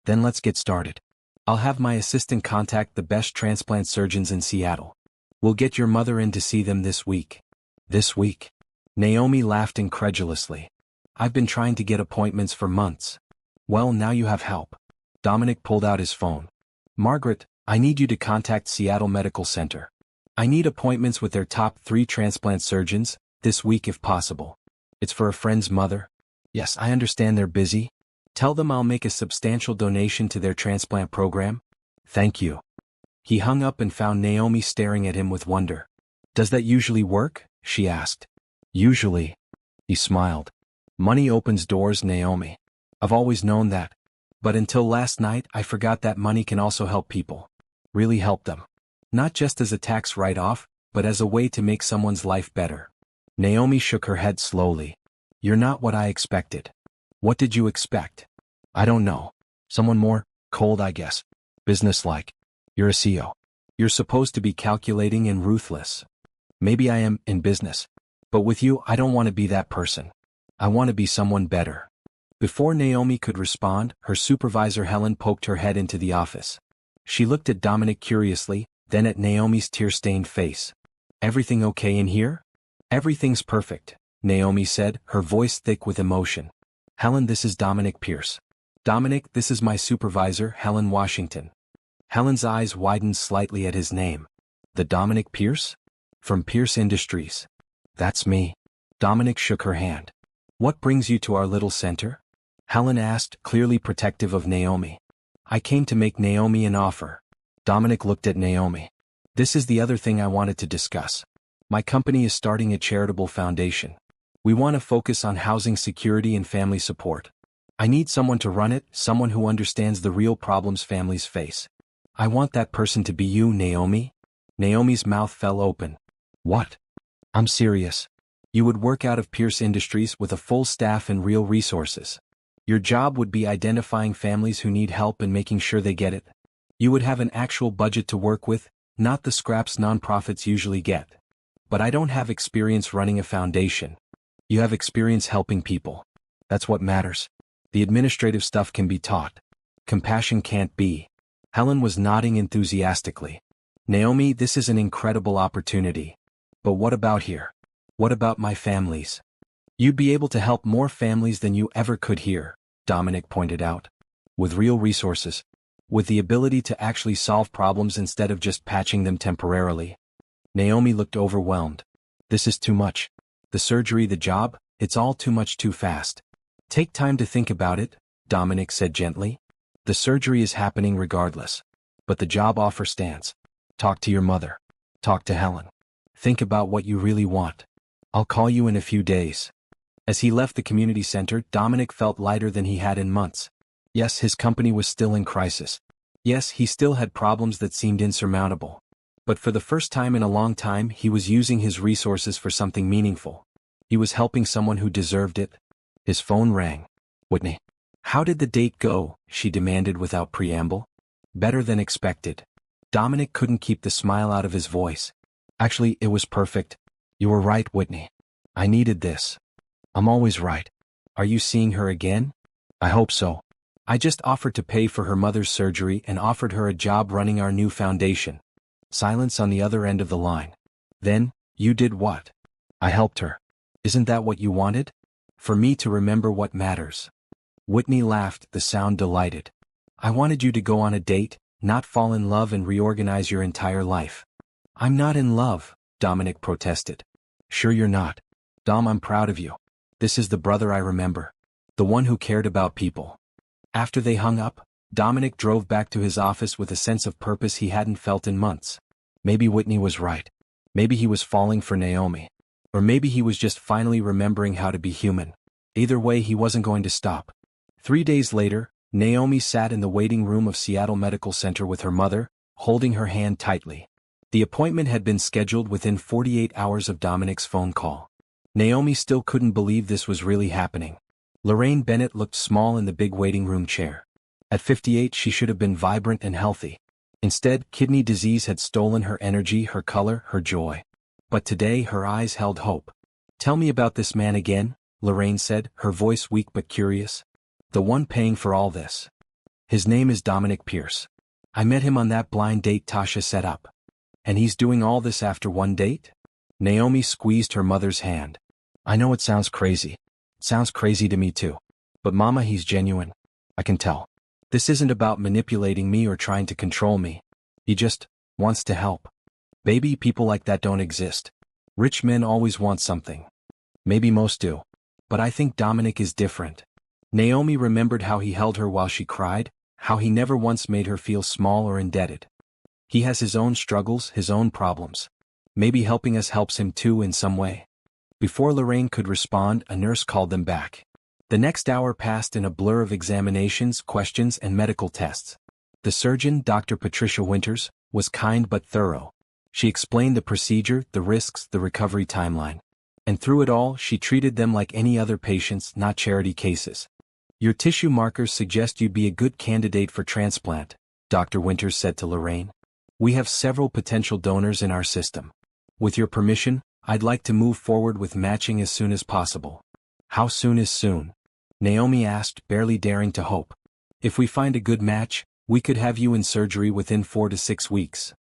Then let's get started. I'll have my assistant contact the best transplant surgeons in Seattle. We'll get your mother in to see them this week. This week? Naomi laughed incredulously. I've been trying to get appointments for months. Well, now you have help. Dominic pulled out his phone. Margaret, I need you to contact Seattle Medical Center. I need appointments with their top 3 transplant surgeons, this week if possible. It's for a friend's mother. Yes, I understand they're busy. Tell them I'll make a substantial donation to their transplant program. Thank you. He hung up and found Naomi staring at him with wonder. Does that usually work? She asked. Usually. He smiled. Money opens doors, Naomi. I've always known that. But until last night, I forgot that money can also help people. Really help them. Not just as a tax write-off, but as a way to make someone's life better. Naomi shook her head slowly. You're not what I expected. What did you expect? I don't know. Someone more cold, I guess. Businesslike. You're a CEO. You're supposed to be calculating and ruthless. Maybe I am in business. But with you, I don't want to be that person. I want to be someone better. Before Naomi could respond, her supervisor Helen poked her head into the office. She looked at Dominic curiously, then at Naomi's tear-stained face. Everything okay in here? Everything's perfect, Naomi said, her voice thick with emotion. Helen, this is Dominic Pierce. Dominic, this is my supervisor, Helen Washington. Helen's eyes widened slightly at his name. The Dominic Pierce? From Pierce Industries. That's me. Dominic shook her hand. What brings you to our little center? Helen asked, clearly protective of Naomi. I came to make Naomi an offer. Dominic looked at Naomi. This is the other thing I wanted to discuss. My company is starting a charitable foundation. We want to focus on housing security and family support. I need someone to run it, someone who understands the real problems families face. I want that person to be you, Naomi. Naomi's mouth fell open. What? I'm serious. You would work out of Pierce Industries with a full staff and real resources. Your job would be identifying families who need help and making sure they get it. You would have an actual budget to work with, not the scraps nonprofits usually get. But I don't have experience running a foundation. You have experience helping people. That's what matters. The administrative stuff can be taught. Compassion can't be. Helen was nodding enthusiastically. Naomi, this is an incredible opportunity. But what about here? What about my families? You'd be able to help more families than you ever could here, Dominic pointed out. With real resources. With the ability to actually solve problems instead of just patching them temporarily. Naomi looked overwhelmed. This is too much. The surgery, the job, it's all too much too fast. Take time to think about it, Dominic said gently. The surgery is happening regardless. But the job offer stands. Talk to your mother. Talk to Helen. Think about what you really want. I'll call you in a few days. As he left the community center, Dominic felt lighter than he had in months. Yes, his company was still in crisis. Yes, he still had problems that seemed insurmountable. But for the first time in a long time, he was using his resources for something meaningful. He was helping someone who deserved it. His phone rang. Whitney. How did the date go? She demanded without preamble. Better than expected. Dominic couldn't keep the smile out of his voice. Actually, it was perfect. You were right, Whitney. I needed this. I'm always right. Are you seeing her again? I hope so. I just offered to pay for her mother's surgery and offered her a job running our new foundation. Silence on the other end of the line. Then, you did what? I helped her. Isn't that what you wanted? For me to remember what matters. Whitney laughed, the sound delighted. I wanted you to go on a date, not fall in love and reorganize your entire life. I'm not in love, Dominic protested. Sure you're not. Dom, I'm proud of you. This is the brother I remember. The one who cared about people. After they hung up, Dominic drove back to his office with a sense of purpose he hadn't felt in months. Maybe Whitney was right. Maybe he was falling for Naomi. Or maybe he was just finally remembering how to be human. Either way, he wasn't going to stop. 3 days later, Naomi sat in the waiting room of Seattle Medical Center with her mother, holding her hand tightly. The appointment had been scheduled within 48 hours of Dominic's phone call. Naomi still couldn't believe this was really happening. Lorraine Bennett looked small in the big waiting room chair. At 58, she should have been vibrant and healthy. Instead, kidney disease had stolen her energy, her color, her joy. But today, her eyes held hope. Tell me about this man again, Lorraine said, her voice weak but curious. The one paying for all this. His name is Dominic Pierce. I met him on that blind date Tasha set up. And he's doing all this after one date? Naomi squeezed her mother's hand. I know it sounds crazy. It sounds crazy to me too. But Mama, he's genuine. I can tell. This isn't about manipulating me or trying to control me. He just wants to help. Baby, people like that don't exist. Rich men always want something. Maybe most do. But I think Dominic is different. Naomi remembered how he held her while she cried, how he never once made her feel small or indebted. He has his own struggles, his own problems. Maybe helping us helps him too in some way. Before Lorraine could respond, a nurse called them back. The next hour passed in a blur of examinations, questions, and medical tests. The surgeon, Dr. Patricia Winters, was kind but thorough. She explained the procedure, the risks, the recovery timeline. And through it all, she treated them like any other patients, not charity cases. Your tissue markers suggest you'd be a good candidate for transplant, Dr. Winters said to Lorraine. We have several potential donors in our system. With your permission, I'd like to move forward with matching as soon as possible. How soon is soon? Naomi asked, barely daring to hope. If we find a good match, we could have you in surgery within 4 to 6 weeks.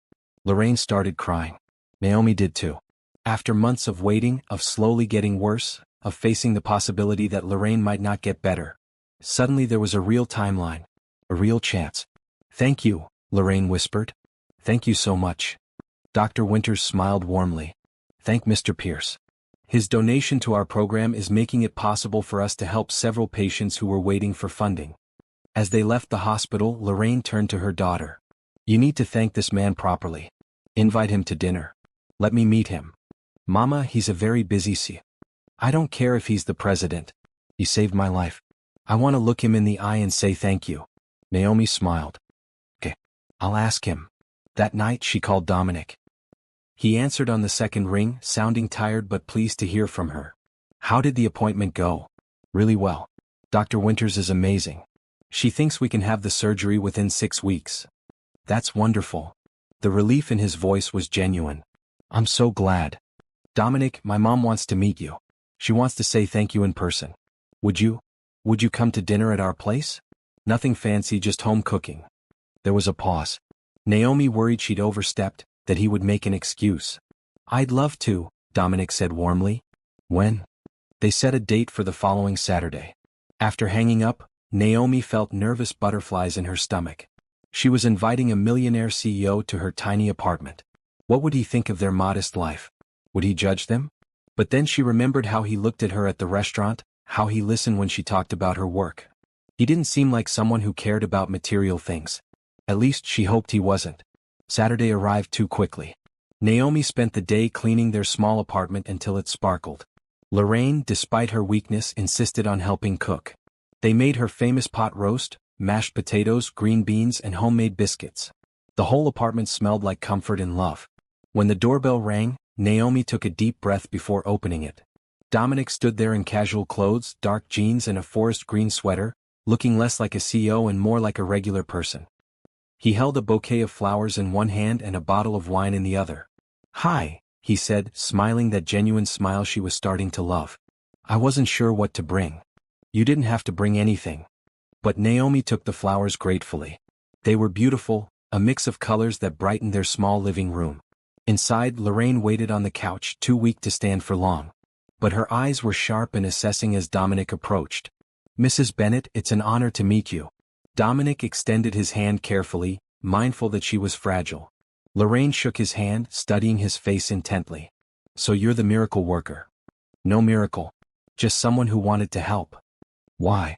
Lorraine started crying. Naomi did too. After months of waiting, of slowly getting worse, of facing the possibility that Lorraine might not get better, suddenly there was a real timeline, a real chance. Thank you, Lorraine whispered. Thank you so much. Dr. Winters smiled warmly. Thank Mr. Pierce. His donation to our program is making it possible for us to help several patients who were waiting for funding. As they left the hospital, Lorraine turned to her daughter. You need to thank this man properly. Invite him to dinner. Let me meet him. Mama, he's a very busy C. I don't care if he's the president. He saved my life. I want to look him in the eye and say thank you. Naomi smiled. Okay. I'll ask him. That night she called Dominic. He answered on the second ring, sounding tired but pleased to hear from her. How did the appointment go? Really well. Dr. Winters is amazing. She thinks we can have the surgery within 6 weeks. That's wonderful. The relief in his voice was genuine. I'm so glad. Dominic, my mom wants to meet you. She wants to say thank you in person. Would you come to dinner at our place? Nothing fancy, just home cooking. There was a pause. Naomi worried she'd overstepped, that he would make an excuse. I'd love to, Dominic said warmly. When? They set a date for the following Saturday. After hanging up, Naomi felt nervous butterflies in her stomach. She was inviting a millionaire CEO to her tiny apartment. What would he think of their modest life? Would he judge them? But then she remembered how he looked at her at the restaurant, how he listened when she talked about her work. He didn't seem like someone who cared about material things. At least she hoped he wasn't. Saturday arrived too quickly. Naomi spent the day cleaning their small apartment until it sparkled. Lorraine, despite her weakness, insisted on helping cook. They made her famous pot roast, mashed potatoes, green beans, and homemade biscuits. The whole apartment smelled like comfort and love. When the doorbell rang, Naomi took a deep breath before opening it. Dominic stood there in casual clothes, dark jeans and a forest green sweater, looking less like a CEO and more like a regular person. He held a bouquet of flowers in one hand and a bottle of wine in the other. Hi, he said, smiling that genuine smile she was starting to love. I wasn't sure what to bring. You didn't have to bring anything. But Naomi took the flowers gratefully. They were beautiful, a mix of colors that brightened their small living room. Inside, Lorraine waited on the couch, too weak to stand for long. But her eyes were sharp and assessing as Dominic approached. Mrs. Bennett, it's an honor to meet you. Dominic extended his hand carefully, mindful that she was fragile. Lorraine shook his hand, studying his face intently. So you're the miracle worker. No miracle. Just someone who wanted to help. Why?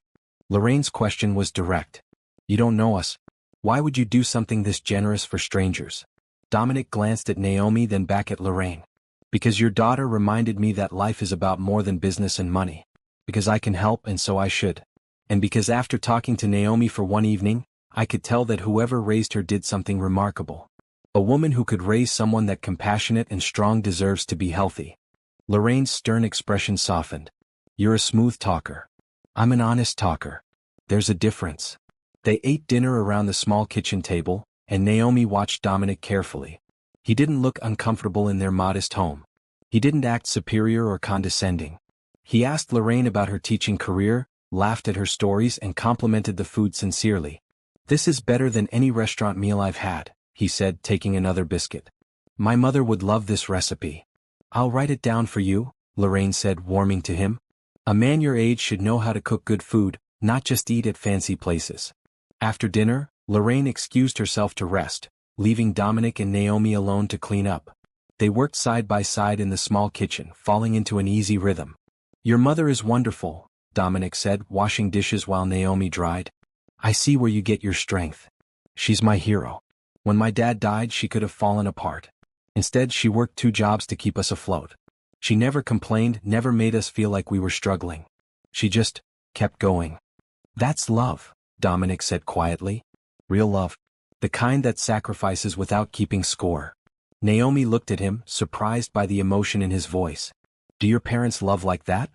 Lorraine's question was direct. You don't know us. Why would you do something this generous for strangers? Dominic glanced at Naomi, then back at Lorraine. Because your daughter reminded me that life is about more than business and money. Because I can help and so I should. And because after talking to Naomi for one evening, I could tell that whoever raised her did something remarkable. A woman who could raise someone that compassionate and strong deserves to be healthy. Lorraine's stern expression softened. You're a smooth talker. I'm an honest talker. There's a difference. They ate dinner around the small kitchen table, and Naomi watched Dominic carefully. He didn't look uncomfortable in their modest home. He didn't act superior or condescending. He asked Lorraine about her teaching career, laughed at her stories and complimented the food sincerely. This is better than any restaurant meal I've had, he said, taking another biscuit. My mother would love this recipe. I'll write it down for you, Lorraine said, warming to him. A man your age should know how to cook good food, not just eat at fancy places. After dinner, Lorraine excused herself to rest, leaving Dominic and Naomi alone to clean up. They worked side by side in the small kitchen, falling into an easy rhythm. Your mother is wonderful, Dominic said, washing dishes while Naomi dried. I see where you get your strength. She's my hero. When my dad died, she could have fallen apart. Instead, she worked 2 jobs to keep us afloat. She never complained, never made us feel like we were struggling. She just kept going. That's love, Dominic said quietly. Real love. The kind that sacrifices without keeping score. Naomi looked at him, surprised by the emotion in his voice. Do your parents love like that?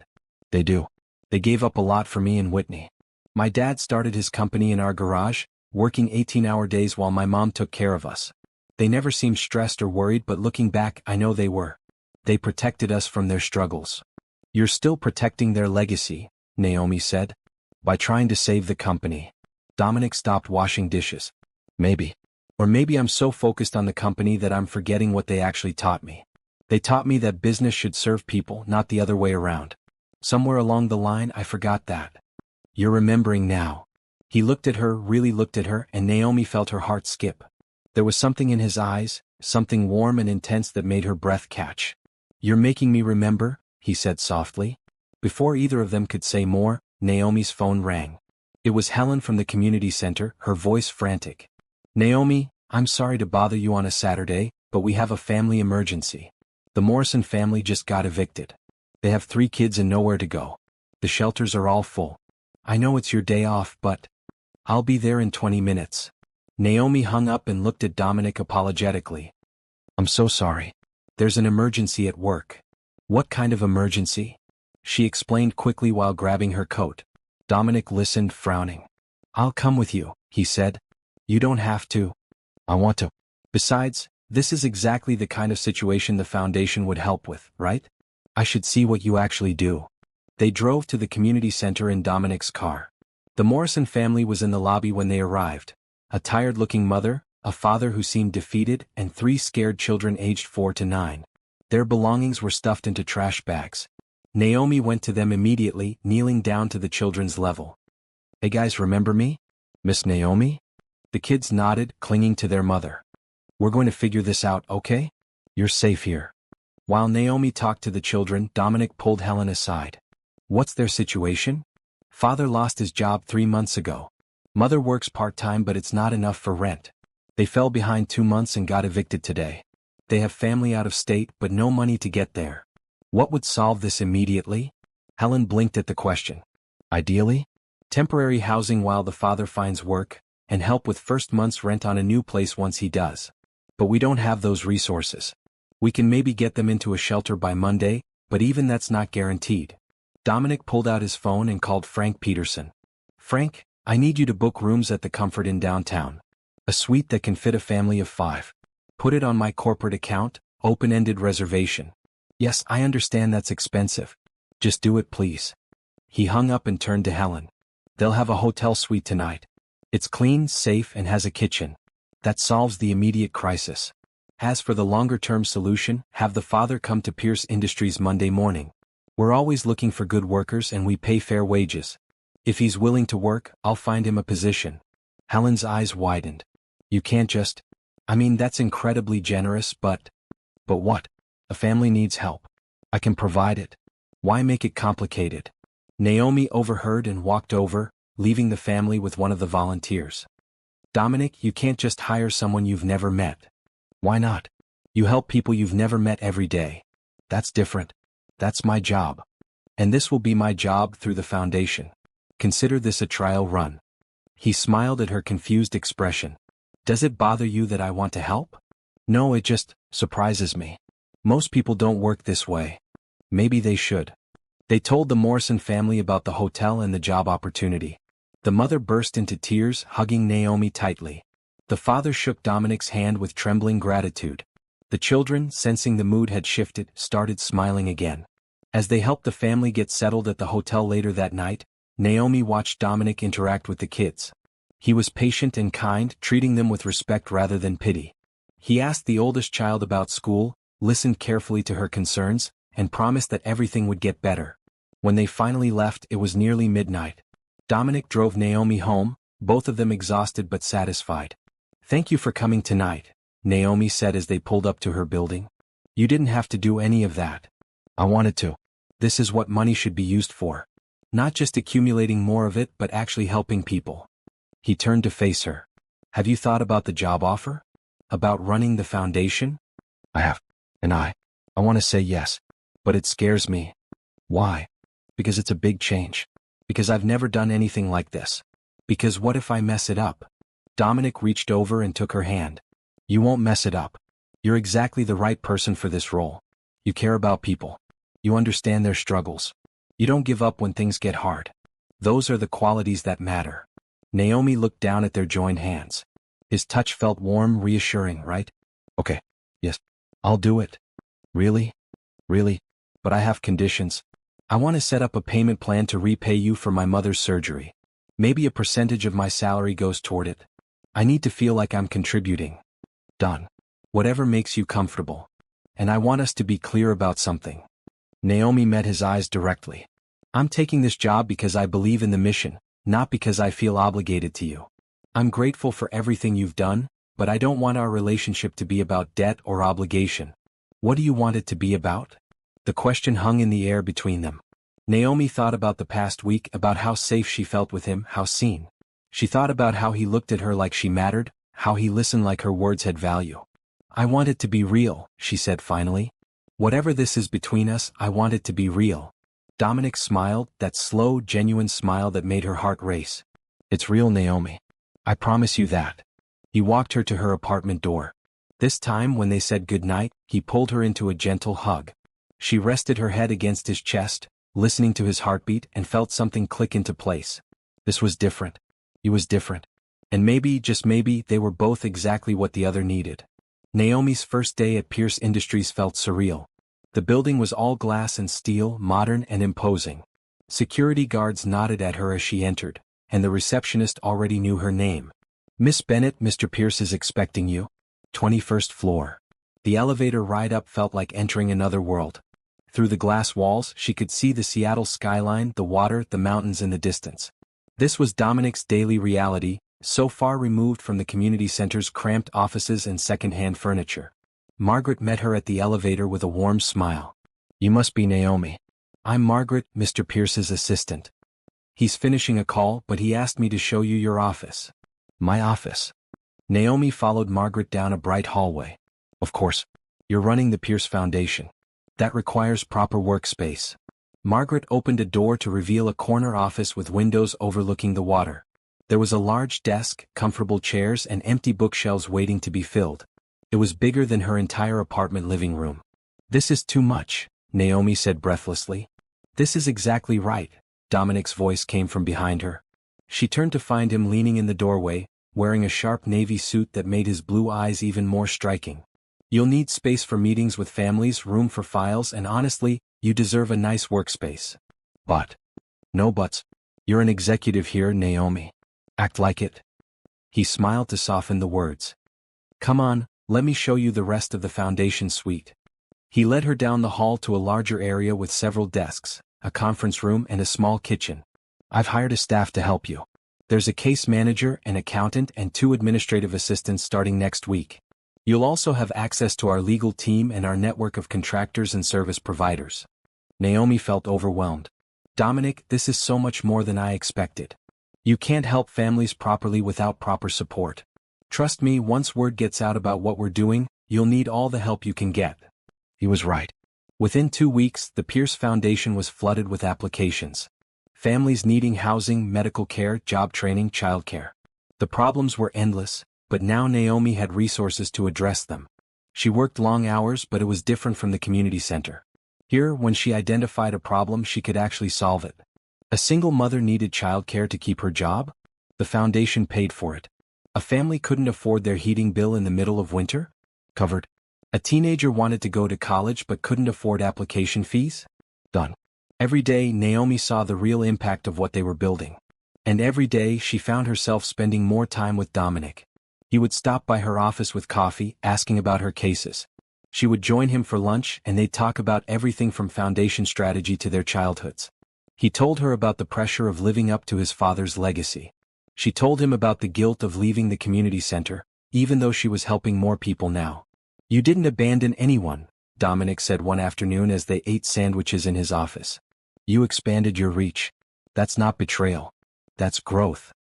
They do. They gave up a lot for me and Whitney. My dad started his company in our garage, working 18-hour days while my mom took care of us. They never seemed stressed or worried, but looking back, I know they were. They protected us from their struggles. You're still protecting their legacy, Naomi said. By trying to save the company. Dominic stopped washing dishes. Maybe. Or maybe I'm so focused on the company that I'm forgetting what they actually taught me. They taught me that business should serve people, not the other way around. Somewhere along the line, I forgot that. You're remembering now. He looked at her, really looked at her, and Naomi felt her heart skip. There was something in his eyes, something warm and intense that made her breath catch. You're making me remember, he said softly. Before either of them could say more, Naomi's phone rang. It was Helen from the community center, her voice frantic. Naomi, I'm sorry to bother you on a Saturday, but we have a family emergency. The Morrison family just got evicted. They have 3 kids and nowhere to go. The shelters are all full. I know it's your day off, but I'll be there in 20 minutes. Naomi hung up and looked at Dominic apologetically. I'm so sorry. There's an emergency at work. What kind of emergency? She explained quickly while grabbing her coat. Dominic listened, frowning. I'll come with you, he said. You don't have to. I want to. Besides, this is exactly the kind of situation the foundation would help with, right? I should see what you actually do. They drove to the community center in Dominic's car. The Morrison family was in the lobby when they arrived. A tired-looking mother, a father who seemed defeated, and 3 scared children aged 4 to 9. Their belongings were stuffed into trash bags. Naomi went to them immediately, kneeling down to the children's level. Hey guys, remember me? Miss Naomi? The kids nodded, clinging to their mother. We're going to figure this out, okay? You're safe here. While Naomi talked to the children, Dominic pulled Helen aside. What's their situation? Father lost his job 3 months ago. Mother works part-time but it's not enough for rent. They fell behind 2 months and got evicted today. They have family out of state but no money to get there. What would solve this immediately? Helen blinked at the question. Ideally? Temporary housing while the father finds work, and help with first month's rent on a new place once he does. But we don't have those resources. We can maybe get them into a shelter by Monday, but even that's not guaranteed. Dominic pulled out his phone and called Frank Peterson. Frank, I need you to book rooms at the Comfort Inn downtown. A suite that can fit a family of 5. Put it on my corporate account, open-ended reservation. Yes, I understand that's expensive. Just do it, please. He hung up and turned to Helen. They'll have a hotel suite tonight. It's clean, safe, and has a kitchen. That solves the immediate crisis. As for the longer-term solution, have the father come to Pierce Industries Monday morning. We're always looking for good workers and we pay fair wages. If he's willing to work, I'll find him a position. Helen's eyes widened. You can't just... that's incredibly generous, but... But what? A family needs help. I can provide it. Why make it complicated? Naomi overheard and walked over, leaving the family with one of the volunteers. Dominic, you can't just hire someone you've never met. Why not? You help people you've never met every day. That's different. That's my job. And this will be my job through the foundation. Consider this a trial run. He smiled at her confused expression. Does it bother you that I want to help? No, it just surprises me. Most people don't work this way. Maybe they should. They told the Morrison family about the hotel and the job opportunity. The mother burst into tears, hugging Naomi tightly. The father shook Dominic's hand with trembling gratitude. The children, sensing the mood had shifted, started smiling again. As they helped the family get settled at the hotel later that night, Naomi watched Dominic interact with the kids. He was patient and kind, treating them with respect rather than pity. He asked the oldest child about school, listened carefully to her concerns, and promised that everything would get better. When they finally left, it was nearly midnight. Dominic drove Naomi home, both of them exhausted but satisfied. Thank you for coming tonight, Naomi said as they pulled up to her building. You didn't have to do any of that. I wanted to. This is what money should be used for. Not just accumulating more of it but actually helping people. He turned to face her. Have you thought about the job offer? About running the foundation? I have. And I want to say yes. But it scares me. Why? Because it's a big change. Because I've never done anything like this. Because what if I mess it up? Dominic reached over and took her hand. You won't mess it up. You're exactly the right person for this role. You care about people. You understand their struggles. You don't give up when things get hard. Those are the qualities that matter. Naomi looked down at their joined hands. His touch felt warm, reassuring, right? Okay. Yes. I'll do it. Really? Really? But I have conditions. I want to set up a payment plan to repay you for my mother's surgery. Maybe a percentage of my salary goes toward it. I need to feel like I'm contributing. Done. Whatever makes you comfortable. And I want us to be clear about something. Naomi met his eyes directly. I'm taking this job because I believe in the mission, not because I feel obligated to you. I'm grateful for everything you've done, but I don't want our relationship to be about debt or obligation. What do you want it to be about? The question hung in the air between them. Naomi thought about the past week, about how safe she felt with him, how seen. She thought about how he looked at her like she mattered, how he listened like her words had value. I want it to be real, she said finally. Whatever this is between us, I want it to be real. Dominic smiled, that slow, genuine smile that made her heart race. It's real, Naomi. I promise you that. He walked her to her apartment door. This time when they said goodnight, he pulled her into a gentle hug. She rested her head against his chest, listening to his heartbeat, and felt something click into place. This was different. He was different. And maybe, just maybe, they were both exactly what the other needed. Naomi's first day at Pierce Industries felt surreal. The building was all glass and steel, modern and imposing. Security guards nodded at her as she entered, and the receptionist already knew her name. "Miss Bennett, Mr. Pierce is expecting you." 21st floor. The elevator ride up felt like entering another world. Through the glass walls, she could see the Seattle skyline, the water, the mountains in the distance. This was Dominic's daily reality, so far removed from the community center's cramped offices and second-hand furniture. Margaret met her at the elevator with a warm smile. "You must be Naomi." "I'm Margaret, Mr. Pierce's assistant. He's finishing a call, but he asked me to show you your office." "My office?" Naomi followed Margaret down a bright hallway. "Of course. You're running the Pierce Foundation. That requires proper workspace." Margaret opened a door to reveal a corner office with windows overlooking the water. There was a large desk, comfortable chairs, and empty bookshelves waiting to be filled. It was bigger than her entire apartment living room. "This is too much," Naomi said breathlessly. "This is exactly right," Dominic's voice came from behind her. She turned to find him leaning in the doorway, wearing a sharp navy suit that made his blue eyes even more striking. "You'll need space for meetings with families, room for files, and honestly, you deserve a nice workspace." "But." "No buts. You're an executive here, Naomi. Act like it." He smiled to soften the words. "Come on, let me show you the rest of the foundation suite." He led her down the hall to a larger area with several desks, a conference room, and a small kitchen. "I've hired a staff to help you. There's a case manager, an accountant, and 2 administrative assistants starting next week. You'll also have access to our legal team and our network of contractors and service providers." Naomi felt overwhelmed. "Dominic, this is so much more than I expected. You can't help families properly without proper support. Trust me, once word gets out about what we're doing, you'll need all the help you can get." He was right. Within 2 weeks, the Pierce Foundation was flooded with applications. Families needing housing, medical care, job training, childcare. The problems were endless, but now Naomi had resources to address them. She worked long hours, but it was different from the community center. Here, when she identified a problem, she could actually solve it. A single mother needed childcare to keep her job? The foundation paid for it. A family couldn't afford their heating bill in the middle of winter? Covered. A teenager wanted to go to college but couldn't afford application fees? Done. Every day, Naomi saw the real impact of what they were building. And every day, she found herself spending more time with Dominic. He would stop by her office with coffee, asking about her cases. She would join him for lunch, and they'd talk about everything from foundation strategy to their childhoods. He told her about the pressure of living up to his father's legacy. She told him about the guilt of leaving the community center, even though she was helping more people now. "You didn't abandon anyone," Dominic said one afternoon as they ate sandwiches in his office. "You expanded your reach. That's not betrayal. That's growth."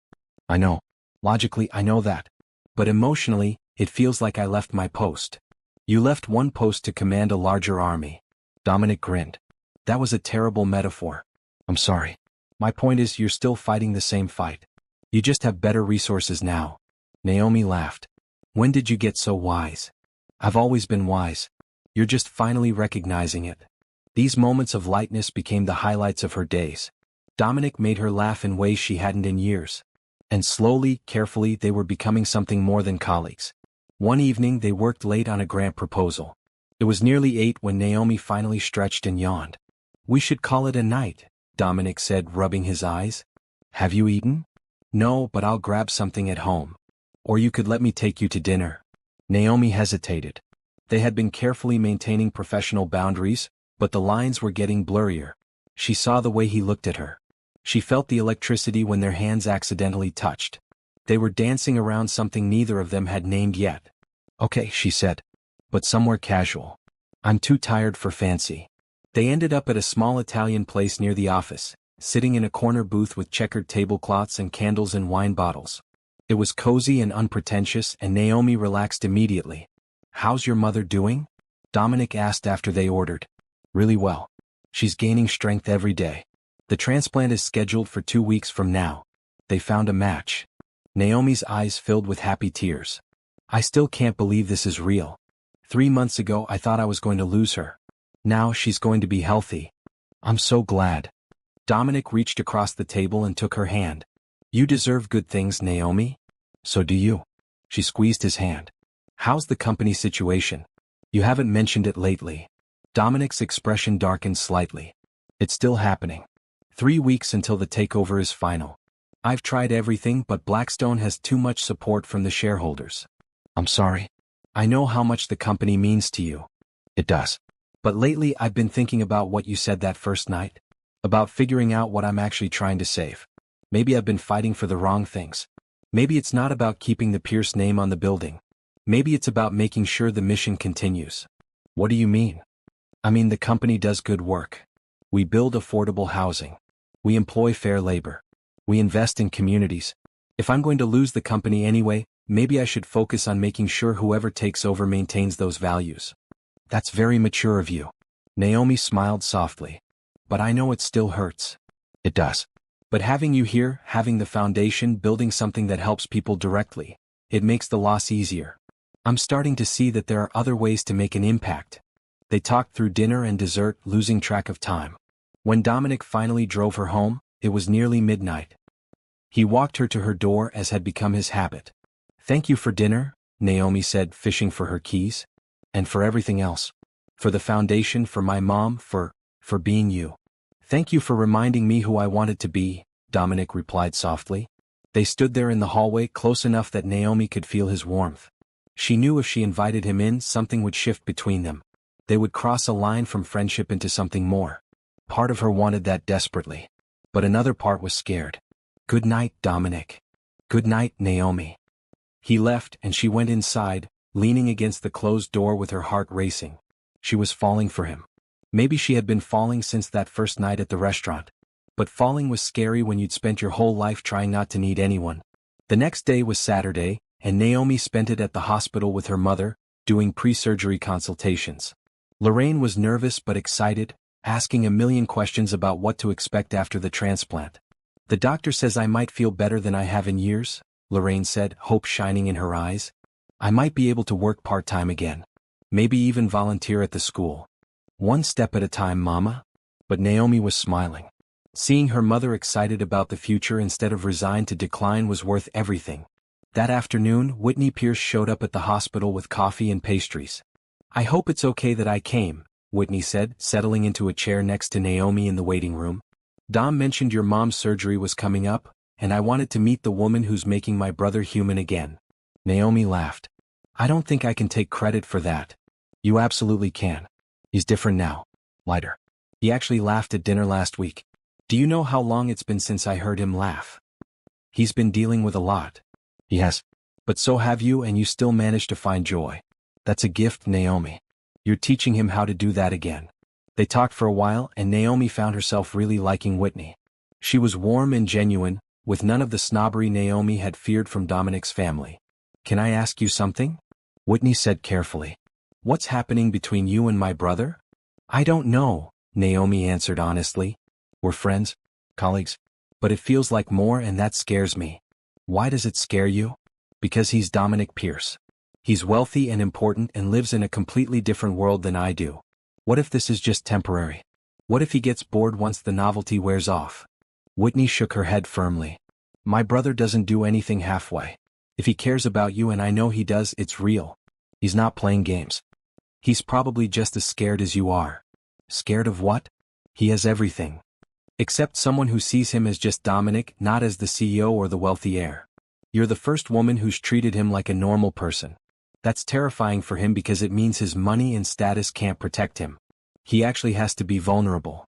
"I know. Logically, I know that. But emotionally, it feels like I left my post." "You left one post to command a larger army." Dominic grinned. "That was a terrible metaphor. I'm sorry. My point is, you're still fighting the same fight. You just have better resources now." Naomi laughed. "When did you get so wise?" "I've always been wise. You're just finally recognizing it." These moments of lightness became the highlights of her days. Dominic made her laugh in ways she hadn't in years. And slowly, carefully, they were becoming something more than colleagues. One evening they worked late on a grant proposal. It was nearly 8 when Naomi finally stretched and yawned. "We should call it a night," Dominic said, rubbing his eyes. "Have you eaten?" "No, but I'll grab something at home. Or you could let me take you to dinner." Naomi hesitated. They had been carefully maintaining professional boundaries, but the lines were getting blurrier. She saw the way he looked at her. She felt the electricity when their hands accidentally touched. They were dancing around something neither of them had named yet. "Okay," she said. "But somewhere casual. I'm too tired for fancy." They ended up at a small Italian place near the office, sitting in a corner booth with checkered tablecloths and candles and wine bottles. It was cozy and unpretentious, and Naomi relaxed immediately. "How's your mother doing?" Dominic asked after they ordered. "Really well. She's gaining strength every day. The transplant is scheduled for 2 weeks from now." They found a match. Naomi's eyes filled with happy tears. I still can't believe this is real. 3 months ago I thought I was going to lose her. Now she's going to be healthy. I'm so glad. Dominic reached across the table and took her hand. You deserve good things, Naomi. So do you. She squeezed his hand. How's the company situation? You haven't mentioned it lately. Dominic's expression darkened slightly. It's still happening. 3 weeks until the takeover is final. I've tried everything, but Blackstone has too much support from the shareholders. I'm sorry. I know how much the company means to you. It does. But lately I've been thinking about what you said that first night. About figuring out what I'm actually trying to save. Maybe I've been fighting for the wrong things. Maybe it's not about keeping the Pierce name on the building. Maybe it's about making sure the mission continues. What do you mean? I mean the company does good work. We build affordable housing. We employ fair labor. We invest in communities. If I'm going to lose the company anyway, maybe I should focus on making sure whoever takes over maintains those values. That's very mature of you. Naomi smiled softly. But I know it still hurts. It does. But having you here, having the foundation, building something that helps people directly, it makes the loss easier. I'm starting to see that there are other ways to make an impact. They talked through dinner and dessert, losing track of time. When Dominic finally drove her home, it was nearly midnight. He walked her to her door as had become his habit. Thank you for dinner, Naomi said, fishing for her keys. And for everything else. For the foundation, for my mom, for being you. Thank you for reminding me who I wanted to be, Dominic replied softly. They stood there in the hallway, close enough that Naomi could feel his warmth. She knew if she invited him in, something would shift between them. They would cross a line from friendship into something more. Part of her wanted that desperately. But another part was scared. Good night, Dominic. Good night, Naomi. He left and she went inside, leaning against the closed door with her heart racing. She was falling for him. Maybe she had been falling since that first night at the restaurant. But falling was scary when you'd spent your whole life trying not to need anyone. The next day was Saturday, and Naomi spent it at the hospital with her mother, doing pre-surgery consultations. Lorraine was nervous but excited, asking a million questions about what to expect after the transplant. The doctor says I might feel better than I have in years, Lorraine said, hope shining in her eyes. I might be able to work part-time again. Maybe even volunteer at the school. One step at a time, Mama. But Naomi was smiling. Seeing her mother excited about the future instead of resigned to decline was worth everything. That afternoon, Whitney Pierce showed up at the hospital with coffee and pastries. I hope it's okay that I came, Whitney said, settling into a chair next to Naomi in the waiting room. Dom mentioned your mom's surgery was coming up, and I wanted to meet the woman who's making my brother human again. Naomi laughed. I don't think I can take credit for that. You absolutely can. He's different now. Lighter. He actually laughed at dinner last week. Do you know how long it's been since I heard him laugh? He's been dealing with a lot. He has. But so have you, and you still manage to find joy. That's a gift, Naomi. You're teaching him how to do that again. They talked for a while, and Naomi found herself really liking Whitney. She was warm and genuine, with none of the snobbery Naomi had feared from Dominic's family. Can I ask you something? Whitney said carefully. What's happening between you and my brother? I don't know, Naomi answered honestly. We're friends, colleagues. But it feels like more, and that scares me. Why does it scare you? Because he's Dominic Pierce. He's wealthy and important and lives in a completely different world than I do. What if this is just temporary? What if he gets bored once the novelty wears off? Whitney shook her head firmly. My brother doesn't do anything halfway. If he cares about you, and I know he does, it's real. He's not playing games. He's probably just as scared as you are. Scared of what? He has everything. Except someone who sees him as just Dominic, not as the CEO or the wealthy heir. You're the first woman who's treated him like a normal person. That's terrifying for him because it means his money and status can't protect him. He actually has to be vulnerable.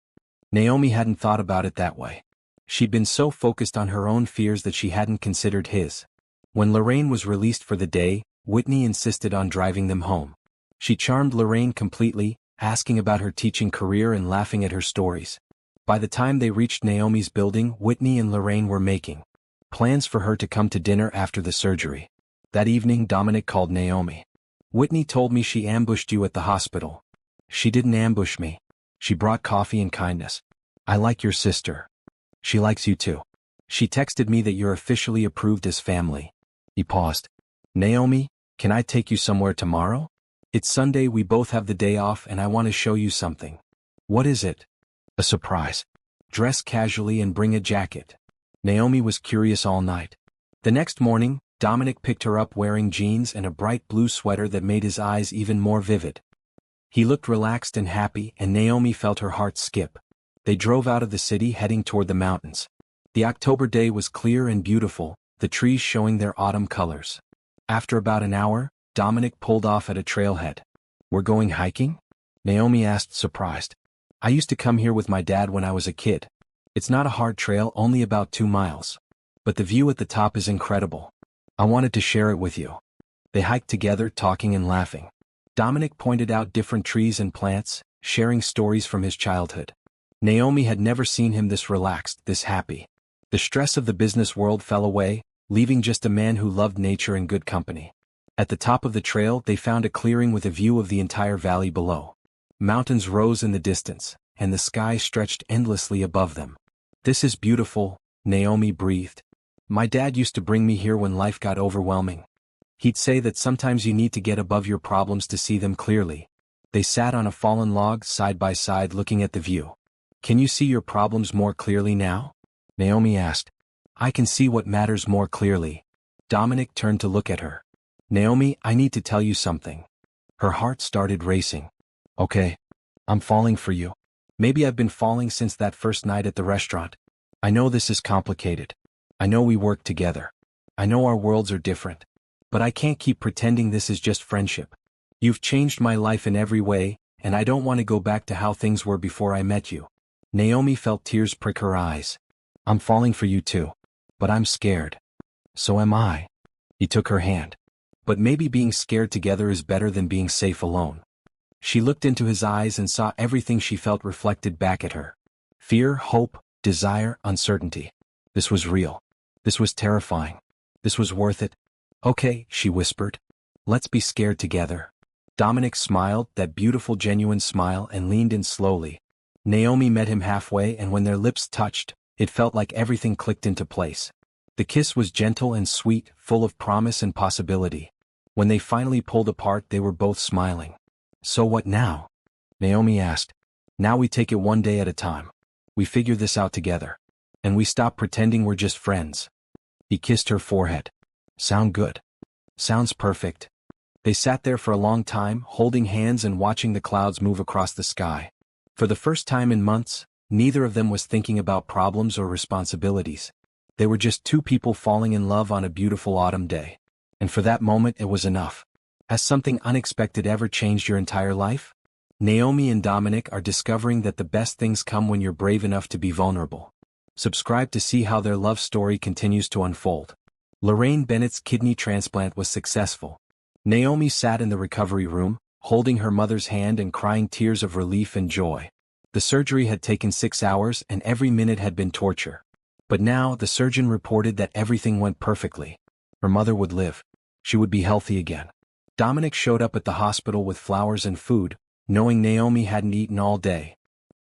Naomi hadn't thought about it that way. She'd been so focused on her own fears that she hadn't considered his. When Lorraine was released for the day, Whitney insisted on driving them home. She charmed Lorraine completely, asking about her teaching career and laughing at her stories. By the time they reached Naomi's building, Whitney and Lorraine were making plans for her to come to dinner after the surgery. That evening, Dominic called Naomi. Whitney told me she ambushed you at the hospital. She didn't ambush me. She brought coffee and kindness. I like your sister. She likes you too. She texted me that you're officially approved as family. He paused. Naomi, Can I take you somewhere tomorrow? It's Sunday, we both have the day off and I want to show you something. What is it? A surprise. Dress casually and bring a jacket. Naomi was curious all night. The next morning, Dominic picked her up wearing jeans and a bright blue sweater that made his eyes even more vivid. He looked relaxed and happy, and Naomi felt her heart skip. They drove out of the city heading toward the mountains. The October day was clear and beautiful, the trees showing their autumn colors. After about an hour, Dominic pulled off at a trailhead. We're going hiking? Naomi asked, surprised. I used to come here with my dad when I was a kid. It's not a hard trail, only about 2 miles. But the view at the top is incredible. I wanted to share it with you. They hiked together, talking and laughing. Dominic pointed out different trees and plants, sharing stories from his childhood. Naomi had never seen him this relaxed, this happy. The stress of the business world fell away, leaving just a man who loved nature and good company. At the top of the trail, they found a clearing with a view of the entire valley below. Mountains rose in the distance, and the sky stretched endlessly above them. This is beautiful, Naomi breathed. My dad used to bring me here when life got overwhelming. He'd say that sometimes you need to get above your problems to see them clearly. They sat on a fallen log side by side looking at the view. Can you see your problems more clearly now? Naomi asked. I can see what matters more clearly. Dominic turned to look at her. Naomi, I need to tell you something. Her heart started racing. Okay. I'm falling for you. Maybe I've been falling since that first night at the restaurant. I know this is complicated. I know we work together. I know our worlds are different. But I can't keep pretending this is just friendship. You've changed my life in every way, and I don't want to go back to how things were before I met you. Naomi felt tears prick her eyes. I'm falling for you too. But I'm scared. So am I. He took her hand. But maybe being scared together is better than being safe alone. She looked into his eyes and saw everything she felt reflected back at her. Fear, hope, desire, uncertainty. This was real. This was terrifying. This was worth it. Okay, she whispered. Let's be scared together. Dominic smiled, that beautiful genuine smile, and leaned in slowly. Naomi met him halfway, and when their lips touched, it felt like everything clicked into place. The kiss was gentle and sweet, full of promise and possibility. When they finally pulled apart, they were both smiling. So what now? Naomi asked. Now we take it one day at a time. We figure this out together. And we stop pretending we're just friends. He kissed her forehead. Sound good? Sounds perfect. They sat there for a long time, holding hands and watching the clouds move across the sky. For the first time in months, neither of them was thinking about problems or responsibilities. They were just two people falling in love on a beautiful autumn day. And for that moment it was enough. Has something unexpected ever changed your entire life? Naomi and Dominic are discovering that the best things come when you're brave enough to be vulnerable. Subscribe to see how their love story continues to unfold. Lorraine Bennett's kidney transplant was successful. Naomi sat in the recovery room, holding her mother's hand and crying tears of relief and joy. The surgery had taken 6 hours and every minute had been torture. But now the surgeon reported that everything went perfectly. Her mother would live. She would be healthy again. Dominic showed up at the hospital with flowers and food, knowing Naomi hadn't eaten all day.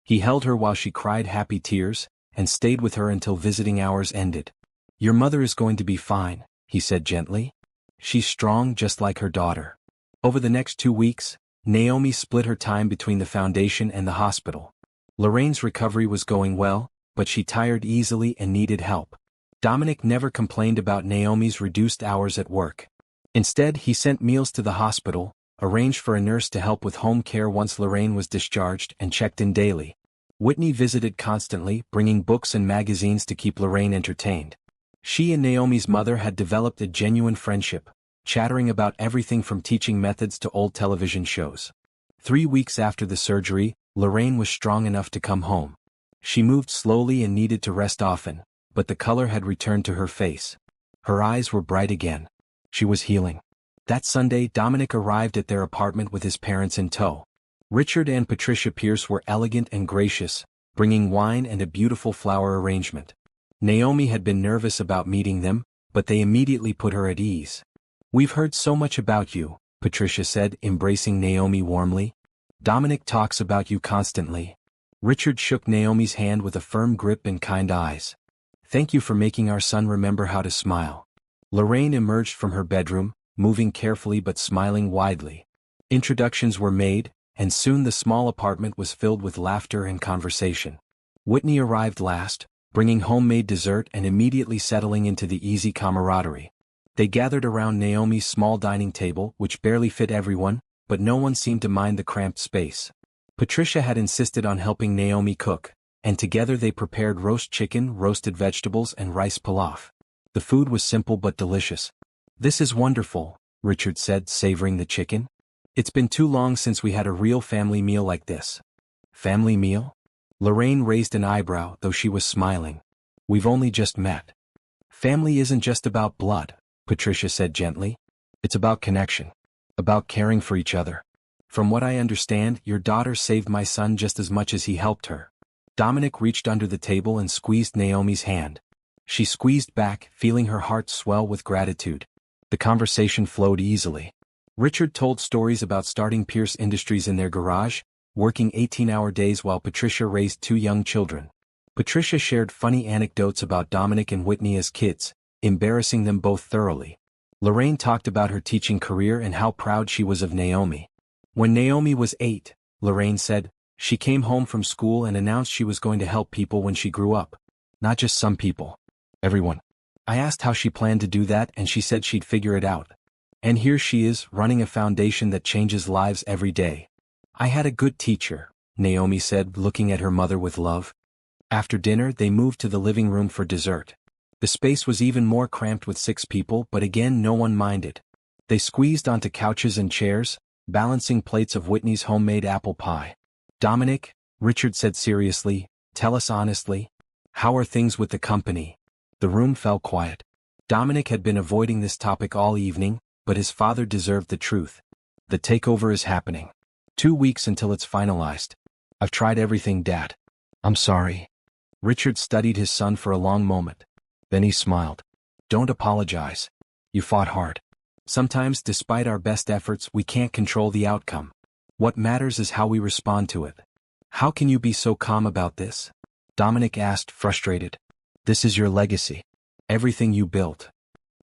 He held her while she cried happy tears, and stayed with her until visiting hours ended. Your mother is going to be fine, he said gently. She's strong just like her daughter. Over the next 2 weeks, Naomi split her time between the foundation and the hospital. Lorraine's recovery was going well, but she tired easily and needed help. Dominic never complained about Naomi's reduced hours at work. Instead, he sent meals to the hospital, arranged for a nurse to help with home care once Lorraine was discharged, and checked in daily. Whitney visited constantly, bringing books and magazines to keep Lorraine entertained. She and Naomi's mother had developed a genuine friendship, chattering about everything from teaching methods to old television shows. 3 weeks after the surgery, Lorraine was strong enough to come home. She moved slowly and needed to rest often, but the color had returned to her face. Her eyes were bright again. She was healing. That Sunday, Dominic arrived at their apartment with his parents in tow. Richard and Patricia Pierce were elegant and gracious, bringing wine and a beautiful flower arrangement. Naomi had been nervous about meeting them, but they immediately put her at ease. We've heard so much about you, Patricia said, embracing Naomi warmly. Dominic talks about you constantly. Richard shook Naomi's hand with a firm grip and kind eyes. Thank you for making our son remember how to smile. Lorraine emerged from her bedroom, moving carefully but smiling widely. Introductions were made, and soon the small apartment was filled with laughter and conversation. Whitney arrived last, bringing homemade dessert and immediately settling into the easy camaraderie. They gathered around Naomi's small dining table, which barely fit everyone, but no one seemed to mind the cramped space. Patricia had insisted on helping Naomi cook, and together they prepared roast chicken, roasted vegetables, and rice pilaf. The food was simple but delicious. "This is wonderful," Richard said, savoring the chicken. "It's been too long since we had a real family meal like this." "Family meal?" Lorraine raised an eyebrow, though she was smiling. "We've only just met." "Family isn't just about blood," Patricia said gently. "It's about connection. About caring for each other. From what I understand, your daughter saved my son just as much as he helped her." Dominic reached under the table and squeezed Naomi's hand. She squeezed back, feeling her heart swell with gratitude. The conversation flowed easily. Richard told stories about starting Pierce Industries in their garage, working 18-hour days while Patricia raised 2 young children. Patricia shared funny anecdotes about Dominic and Whitney as kids, embarrassing them both thoroughly. Lorraine talked about her teaching career and how proud she was of Naomi. When Naomi was 8, Lorraine said, she came home from school and announced she was going to help people when she grew up. Not just some people. Everyone. I asked how she planned to do that and she said she'd figure it out. And here she is, running a foundation that changes lives every day. "I had a good teacher," Naomi said, looking at her mother with love. After dinner, they moved to the living room for dessert. The space was even more cramped with 6 people, but again no one minded. They squeezed onto couches and chairs, balancing plates of Whitney's homemade apple pie. "Dominic," Richard said seriously, "tell us honestly. How are things with the company?" The room fell quiet. Dominic had been avoiding this topic all evening, but his father deserved the truth. "The takeover is happening. 2 weeks until it's finalized. I've tried everything, Dad. I'm sorry." Richard studied his son for a long moment. Then he smiled. "Don't apologize. You fought hard. Sometimes, despite our best efforts, we can't control the outcome. What matters is how we respond to it." "How can you be so calm about this?" Dominic asked, frustrated. "This is your legacy. Everything you built."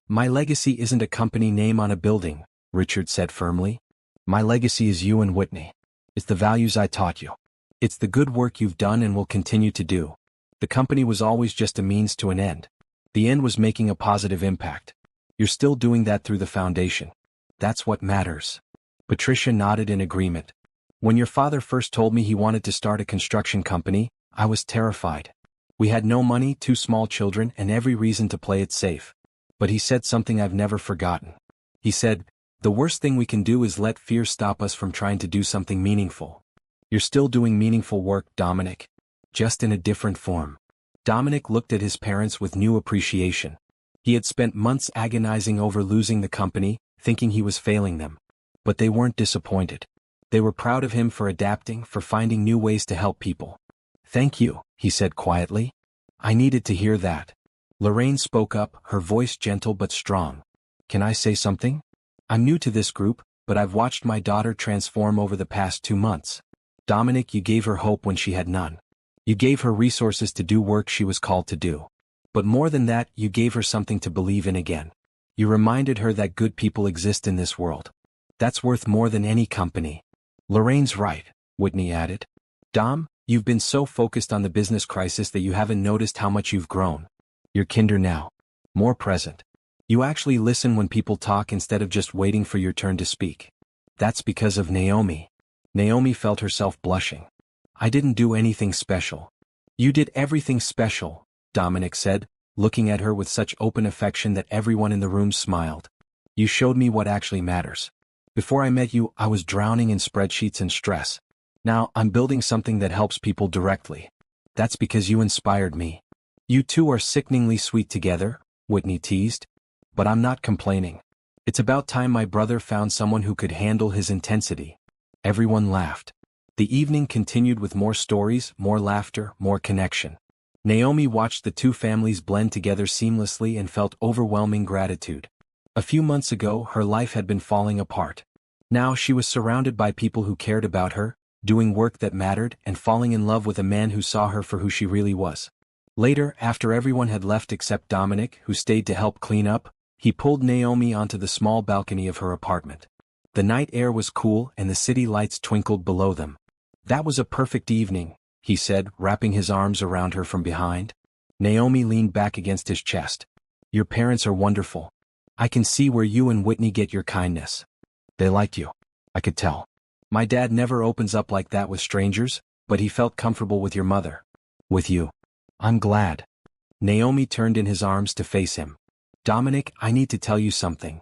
"My legacy isn't a company name on a building," Richard said firmly. "My legacy is you and Whitney. It's the values I taught you. It's the good work you've done and will continue to do. The company was always just a means to an end. The end was making a positive impact. You're still doing that through the foundation. That's what matters." Patricia nodded in agreement. "When your father first told me he wanted to start a construction company, I was terrified. We had no money, 2 small children, and every reason to play it safe. But he said something I've never forgotten. He said, 'The worst thing we can do is let fear stop us from trying to do something meaningful.' You're still doing meaningful work, Dominic. Just in a different form." Dominic looked at his parents with new appreciation. He had spent months agonizing over losing the company, thinking he was failing them. But they weren't disappointed. They were proud of him for adapting, for finding new ways to help people. "Thank you," he said quietly. "I needed to hear that." Lorraine spoke up, her voice gentle but strong. "Can I say something? I'm new to this group, but I've watched my daughter transform over the past 2 months. Dominic, you gave her hope when she had none. You gave her resources to do work she was called to do. But more than that, you gave her something to believe in again. You reminded her that good people exist in this world. That's worth more than any company." "Lorraine's right," Whitney added. "Dom, you've been so focused on the business crisis that you haven't noticed how much you've grown. You're kinder now. More present. You actually listen when people talk instead of just waiting for your turn to speak. That's because of Naomi." Naomi felt herself blushing. "I didn't do anything special." "You did everything special," Dominic said, looking at her with such open affection that everyone in the room smiled. "You showed me what actually matters. Before I met you, I was drowning in spreadsheets and stress. Now, I'm building something that helps people directly. That's because you inspired me." "You two are sickeningly sweet together," Whitney teased. "But I'm not complaining. It's about time my brother found someone who could handle his intensity." Everyone laughed. The evening continued with more stories, more laughter, more connection. Naomi watched the 2 families blend together seamlessly and felt overwhelming gratitude. A few months ago, her life had been falling apart. Now she was surrounded by people who cared about her, doing work that mattered, and falling in love with a man who saw her for who she really was. Later, after everyone had left except Dominic, who stayed to help clean up, He pulled Naomi onto the small balcony of her apartment. The night air was cool and the city lights twinkled below them. "That was a perfect evening," he said, wrapping his arms around her from behind. Naomi leaned back against his chest. "Your parents are wonderful. I can see where you and Whitney get your kindness. They liked you. I could tell. My dad never opens up like that with strangers, but he felt comfortable with your mother. With you. I'm glad." Naomi turned in his arms to face him. "Dominic, I need to tell you something."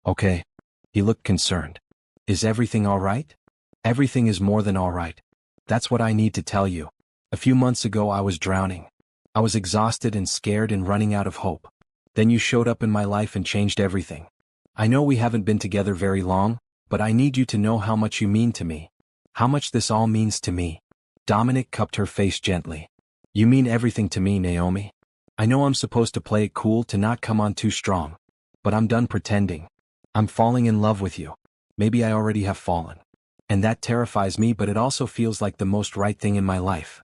"Okay." He looked concerned. "Is everything all right?" "Everything is more than all right. That's what I need to tell you. A few months ago I was drowning. I was exhausted and scared and running out of hope. Then you showed up in my life and changed everything. I know we haven't been together very long, but I need you to know how much you mean to me. How much this all means to me." Dominic cupped her face gently. "You mean everything to me, Naomi. I know I'm supposed to play it cool to not come on too strong. But I'm done pretending. I'm falling in love with you. Maybe I already have fallen. And that terrifies me, but it also feels like the most right thing in my life."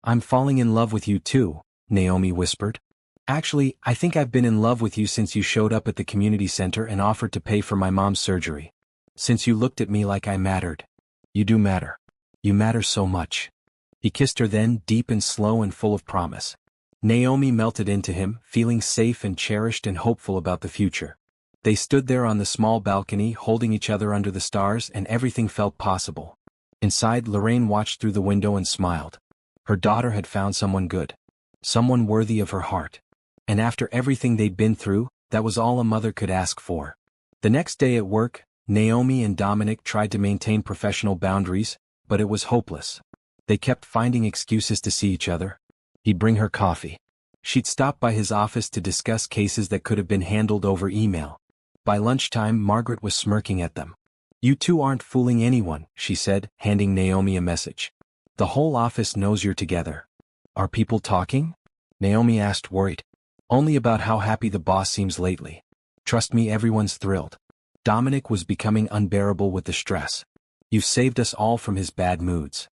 "I'm falling in love with you too," Naomi whispered. "Actually, I think I've been in love with you since you showed up at the community center and offered to pay for my mom's surgery. Since you looked at me like I mattered. You do matter. You matter so much." He kissed her then, deep and slow and full of promise. Naomi melted into him, feeling safe and cherished and hopeful about the future. They stood there on the small balcony, holding each other under the stars, and everything felt possible. Inside, Lorraine watched through the window and smiled. Her daughter had found someone good. Someone worthy of her heart. And after everything they'd been through, that was all a mother could ask for. The next day at work, Naomi and Dominic tried to maintain professional boundaries, but it was hopeless. They kept finding excuses to see each other. He'd bring her coffee. She'd stop by his office to discuss cases that could have been handled over email. By lunchtime, Margaret was smirking at them. "You two aren't fooling anyone," she said, handing Naomi a message. "The whole office knows you're together." "Are people talking?" Naomi asked, worried. "Only about how happy the boss seems lately. Trust me, everyone's thrilled." Dominic was becoming unbearable with the stress. "You've saved us all from his bad moods."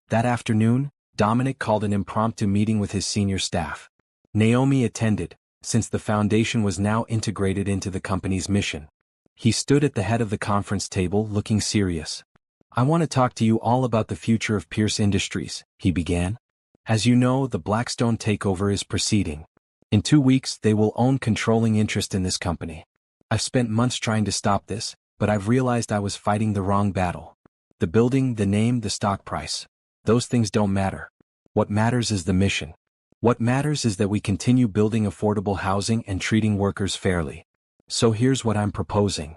That afternoon, Dominic called an impromptu meeting with his senior staff. Naomi attended, since the foundation was now integrated into the company's mission. He stood at the head of the conference table, looking serious. "I want to talk to you all about the future of Pierce Industries," he began. "As you know, the Blackstone takeover is proceeding. In 2 weeks, they will own controlling interest in this company. I've spent months trying to stop this, but I've realized I was fighting the wrong battle. The building, the name, the stock price. Those things don't matter. What matters is the mission. What matters is that we continue building affordable housing and treating workers fairly. So here's what I'm proposing."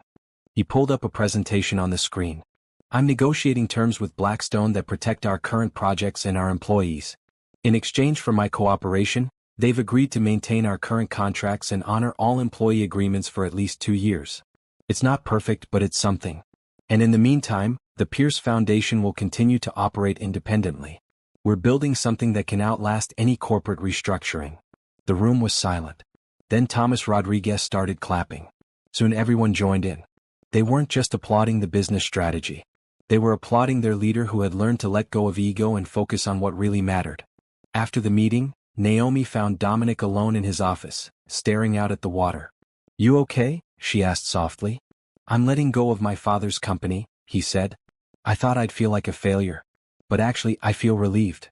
He pulled up a presentation on the screen. "I'm negotiating terms with Blackstone that protect our current projects and our employees. In exchange for my cooperation, they've agreed to maintain our current contracts and honor all employee agreements for at least 2 years. It's not perfect, but it's something. And in the meantime, the Pierce Foundation will continue to operate independently. We're building something that can outlast any corporate restructuring." The room was silent. Then Thomas Rodriguez started clapping. Soon everyone joined in. They weren't just applauding the business strategy. They were applauding their leader who had learned to let go of ego and focus on what really mattered. After the meeting, Naomi found Dominic alone in his office, staring out at the water. "You okay?" she asked softly. "I'm letting go of my father's company," he said. "I thought I'd feel like a failure. But actually, I feel relieved."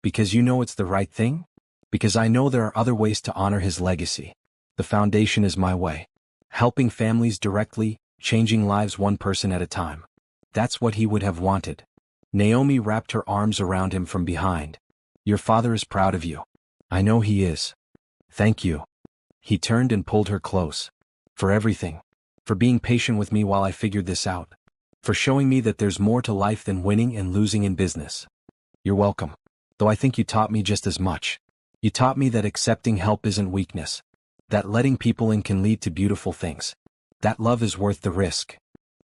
"Because you know it's the right thing?" "Because I know there are other ways to honor his legacy. The foundation is my way. Helping families directly, changing lives one person at a time. That's what he would have wanted." Naomi wrapped her arms around him from behind. "Your father is proud of you. I know he is. Thank you." He turned and pulled her close. "For everything. For being patient with me while I figured this out. For showing me that there's more to life than winning and losing in business. You're welcome. Though I think you taught me just as much. You taught me that accepting help isn't weakness. That letting people in can lead to beautiful things. That love is worth the risk."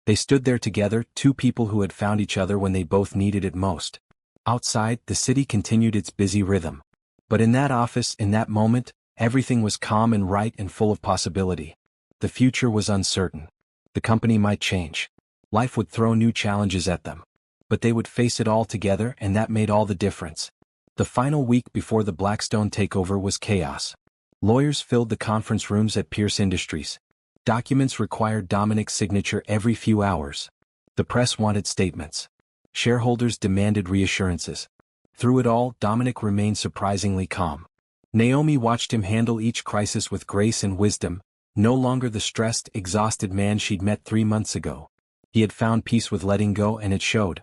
They stood there together, two people who had found each other when they both needed it most. Outside, the city continued its busy rhythm. But in that office, in that moment, everything was calm and right and full of possibility. The future was uncertain. The company might change. Life would throw new challenges at them. But they would face it all together, and that made all the difference. The final week before the Blackstone takeover was chaos. Lawyers filled the conference rooms at Pierce Industries. Documents required Dominic's signature every few hours. The press wanted statements. Shareholders demanded reassurances. Through it all, Dominic remained surprisingly calm. Naomi watched him handle each crisis with grace and wisdom, no longer the stressed, exhausted man she'd met 3 months ago. He had found peace with letting go, and it showed.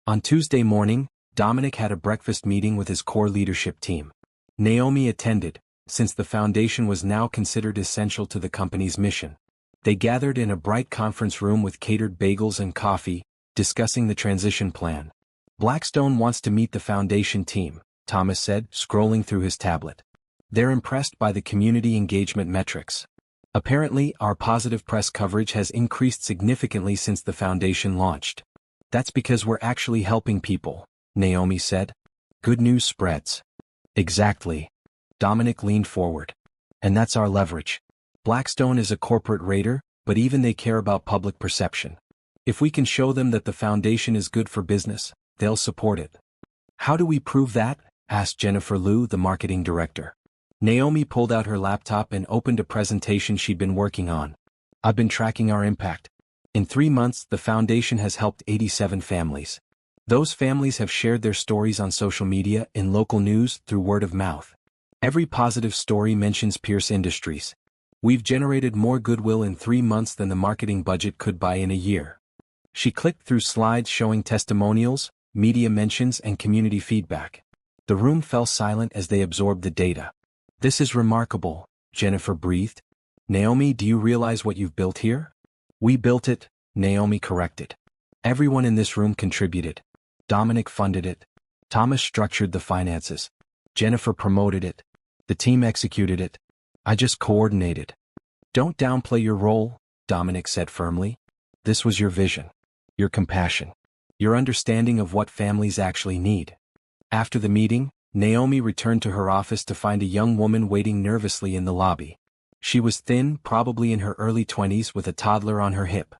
On Tuesday morning, Dominic had a breakfast meeting with his core leadership team. Naomi attended, since the foundation was now considered essential to the company's mission. They gathered in a bright conference room with catered bagels and coffee, discussing the transition plan. Blackstone wants to meet the foundation team, Thomas said, scrolling through his tablet. They're impressed by the community engagement metrics. Apparently, our positive press coverage has increased significantly since the foundation launched. That's because we're actually helping people, Naomi said. Good news spreads. Exactly. Dominic leaned forward. And that's our leverage. Blackstone is a corporate raider, but even they care about public perception. If we can show them that the foundation is good for business, they'll support it. How do we prove that? Asked Jennifer Liu, the marketing director. Naomi pulled out her laptop and opened a presentation she'd been working on. I've been tracking our impact. In 3 months, the foundation has helped 87 families. Those families have shared their stories on social media, in local news, through word of mouth. Every positive story mentions Pierce Industries. We've generated more goodwill in 3 months than the marketing budget could buy in a year. She clicked through slides showing testimonials, media mentions, and community feedback. The room fell silent as they absorbed the data. This is remarkable, Jennifer breathed. Naomi, do you realize what you've built here? We built it, Naomi corrected. Everyone in this room contributed. Dominic funded it. Thomas structured the finances. Jennifer promoted it. The team executed it. I just coordinated. Don't downplay your role, Dominic said firmly. This was your vision. Your compassion. Your understanding of what families actually need. After the meeting, Naomi returned to her office to find a young woman waiting nervously in the lobby. She was thin, probably in her early 20s, with a toddler on her hip.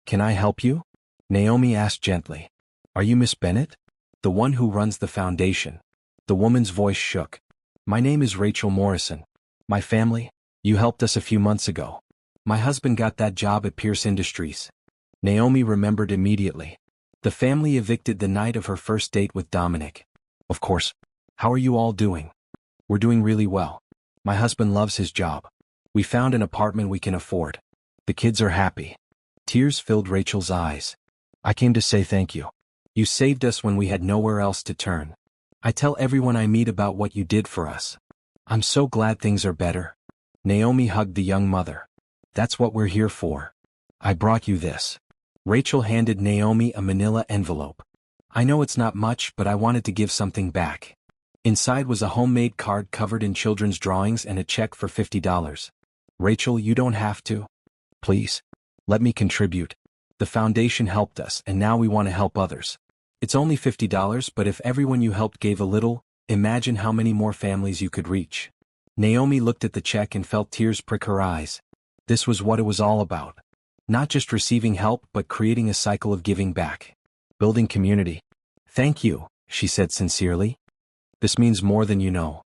Can I help you? Naomi asked gently. Are you Miss Bennett? The one who runs the foundation. The woman's voice shook. My name is Rachel Morrison. My family? You helped us a few months ago. My husband got that job at Pierce Industries. Naomi remembered immediately. The family evicted the night of her first date with Dominic. Of course. How are you all doing? We're doing really well. My husband loves his job. We found an apartment we can afford. The kids are happy. Tears filled Rachel's eyes. I came to say thank you. You saved us when we had nowhere else to turn. I tell everyone I meet about what you did for us. I'm so glad things are better. Naomi hugged the young mother. That's what we're here for. I brought you this. Rachel handed Naomi a manila envelope. I know it's not much, but I wanted to give something back. Inside was a homemade card covered in children's drawings and a check for $50. Rachel, you don't have to. Please. Let me contribute. The foundation helped us, and now we want to help others. It's only $50, but if everyone you helped gave a little, imagine how many more families you could reach. Naomi looked at the check and felt tears prick her eyes. This was what it was all about. Not just receiving help, but creating a cycle of giving back. Building community. Thank you, she said sincerely. This means more than you know.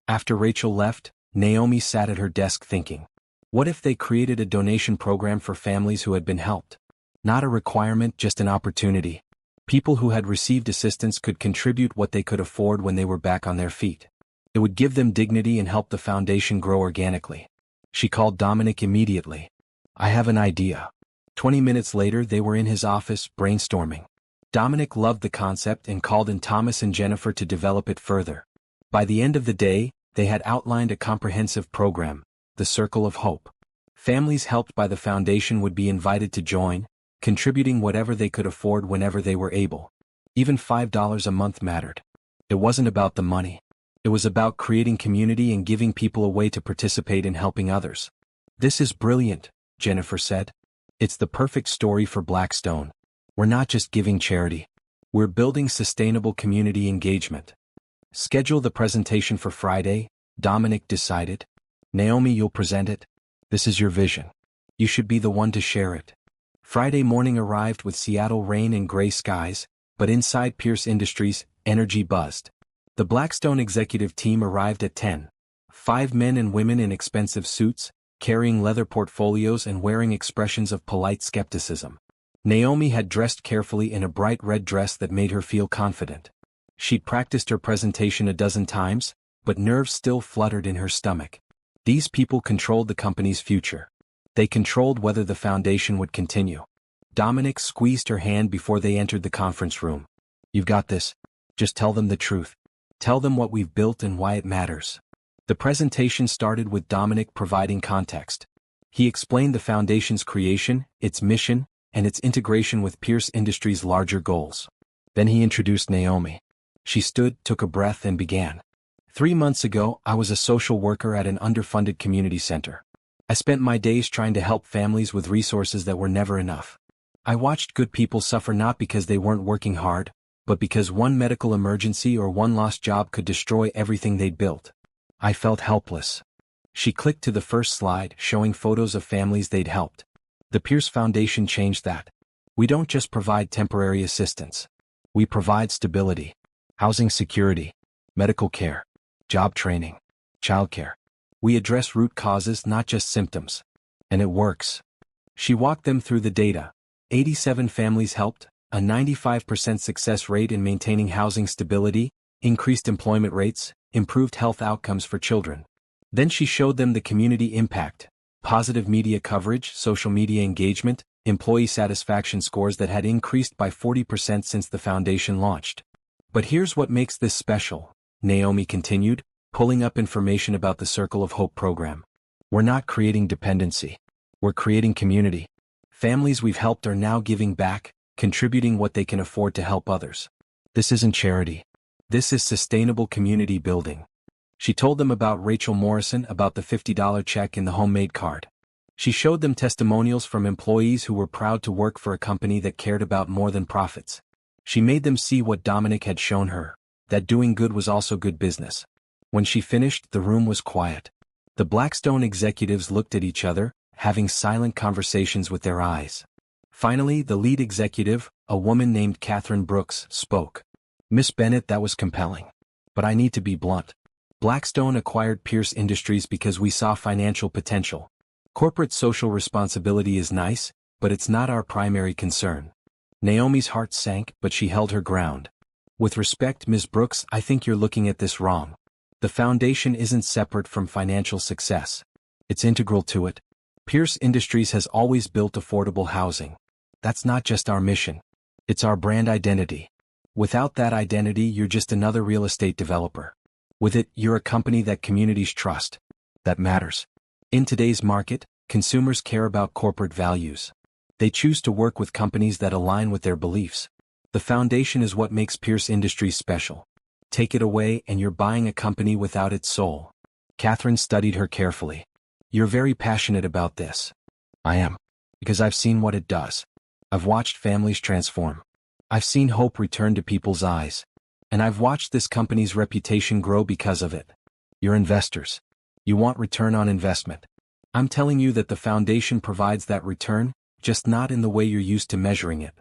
After Rachel left, Naomi sat at her desk thinking. What if they created a donation program for families who had been helped? Not a requirement, just an opportunity. People who had received assistance could contribute what they could afford when they were back on their feet. It would give them dignity and help the foundation grow organically. She called Dominic immediately. I have an idea. 20 minutes later, they were in his office, brainstorming. Dominic loved the concept and called in Thomas and Jennifer to develop it further. By the end of the day, they had outlined a comprehensive program, the Circle of Hope. Families helped by the foundation would be invited to join, contributing whatever they could afford whenever they were able. Even $5 a month mattered. It wasn't about the money. It was about creating community and giving people a way to participate in helping others. This is brilliant, Jennifer said. It's the perfect story for Blackstone. We're not just giving charity. We're building sustainable community engagement. Schedule the presentation for Friday, Dominic decided. Naomi, you'll present it. This is your vision. You should be the one to share it. Friday morning arrived with Seattle rain and gray skies, but inside Pierce Industries, energy buzzed. The Blackstone executive team arrived at 10. 5 men and women in expensive suits, carrying leather portfolios and wearing expressions of polite skepticism. Naomi had dressed carefully in a bright red dress that made her feel confident. She'd practiced her presentation a dozen times, but nerves still fluttered in her stomach. These people controlled the company's future. They controlled whether the foundation would continue. Dominic squeezed her hand before they entered the conference room. "You've got this. Just tell them the truth. Tell them what we've built and why it matters." The presentation started with Dominic providing context. He explained the foundation's creation, its mission, and its integration with Pierce Industries' larger goals. Then he introduced Naomi. She stood, took a breath, and began. 3 months ago, I was a social worker at an underfunded community center. I spent my days trying to help families with resources that were never enough. I watched good people suffer not because they weren't working hard, but because one medical emergency or one lost job could destroy everything they'd built. I felt helpless. She clicked to the first slide, showing photos of families they'd helped. The Pierce Foundation changed that. We don't just provide temporary assistance. We provide stability, housing security, medical care, job training, childcare. We address root causes, not just symptoms. And it works. She walked them through the data. 87 families helped, a 95% success rate in maintaining housing stability, increased employment rates, improved health outcomes for children. Then she showed them the community impact, positive media coverage, social media engagement, employee satisfaction scores that had increased by 40% since the foundation launched. But here's what makes this special, Naomi continued, pulling up information about the Circle of Hope program. We're not creating dependency. We're creating community. Families we've helped are now giving back, contributing what they can afford to help others. This isn't charity. This is sustainable community building. She told them about Rachel Morrison, about the $50 check in the homemade card. She showed them testimonials from employees who were proud to work for a company that cared about more than profits. She made them see what Dominic had shown her, that doing good was also good business. When she finished, the room was quiet. The Blackstone executives looked at each other, having silent conversations with their eyes. Finally, the lead executive, a woman named Catherine Brooks, spoke. "Miss Bennett, that was compelling. But I need to be blunt. Blackstone acquired Pierce Industries because we saw financial potential. Corporate social responsibility is nice, but it's not our primary concern." Naomi's heart sank, but she held her ground. "With respect, Ms. Brooks, I think you're looking at this wrong. The foundation isn't separate from financial success. It's integral to it. Pierce Industries has always built affordable housing. That's not just our mission. It's our brand identity. Without that identity, you're just another real estate developer. With it, you're a company that communities trust. That matters. In today's market, consumers care about corporate values. They choose to work with companies that align with their beliefs. The foundation is what makes Pierce Industries special. Take it away and you're buying a company without its soul." Catherine studied her carefully. "You're very passionate about this." "I am. Because I've seen what it does. I've watched families transform. I've seen hope return to people's eyes. And I've watched this company's reputation grow because of it. You're investors. You want return on investment. I'm telling you that the foundation provides that return, just not in the way you're used to measuring it."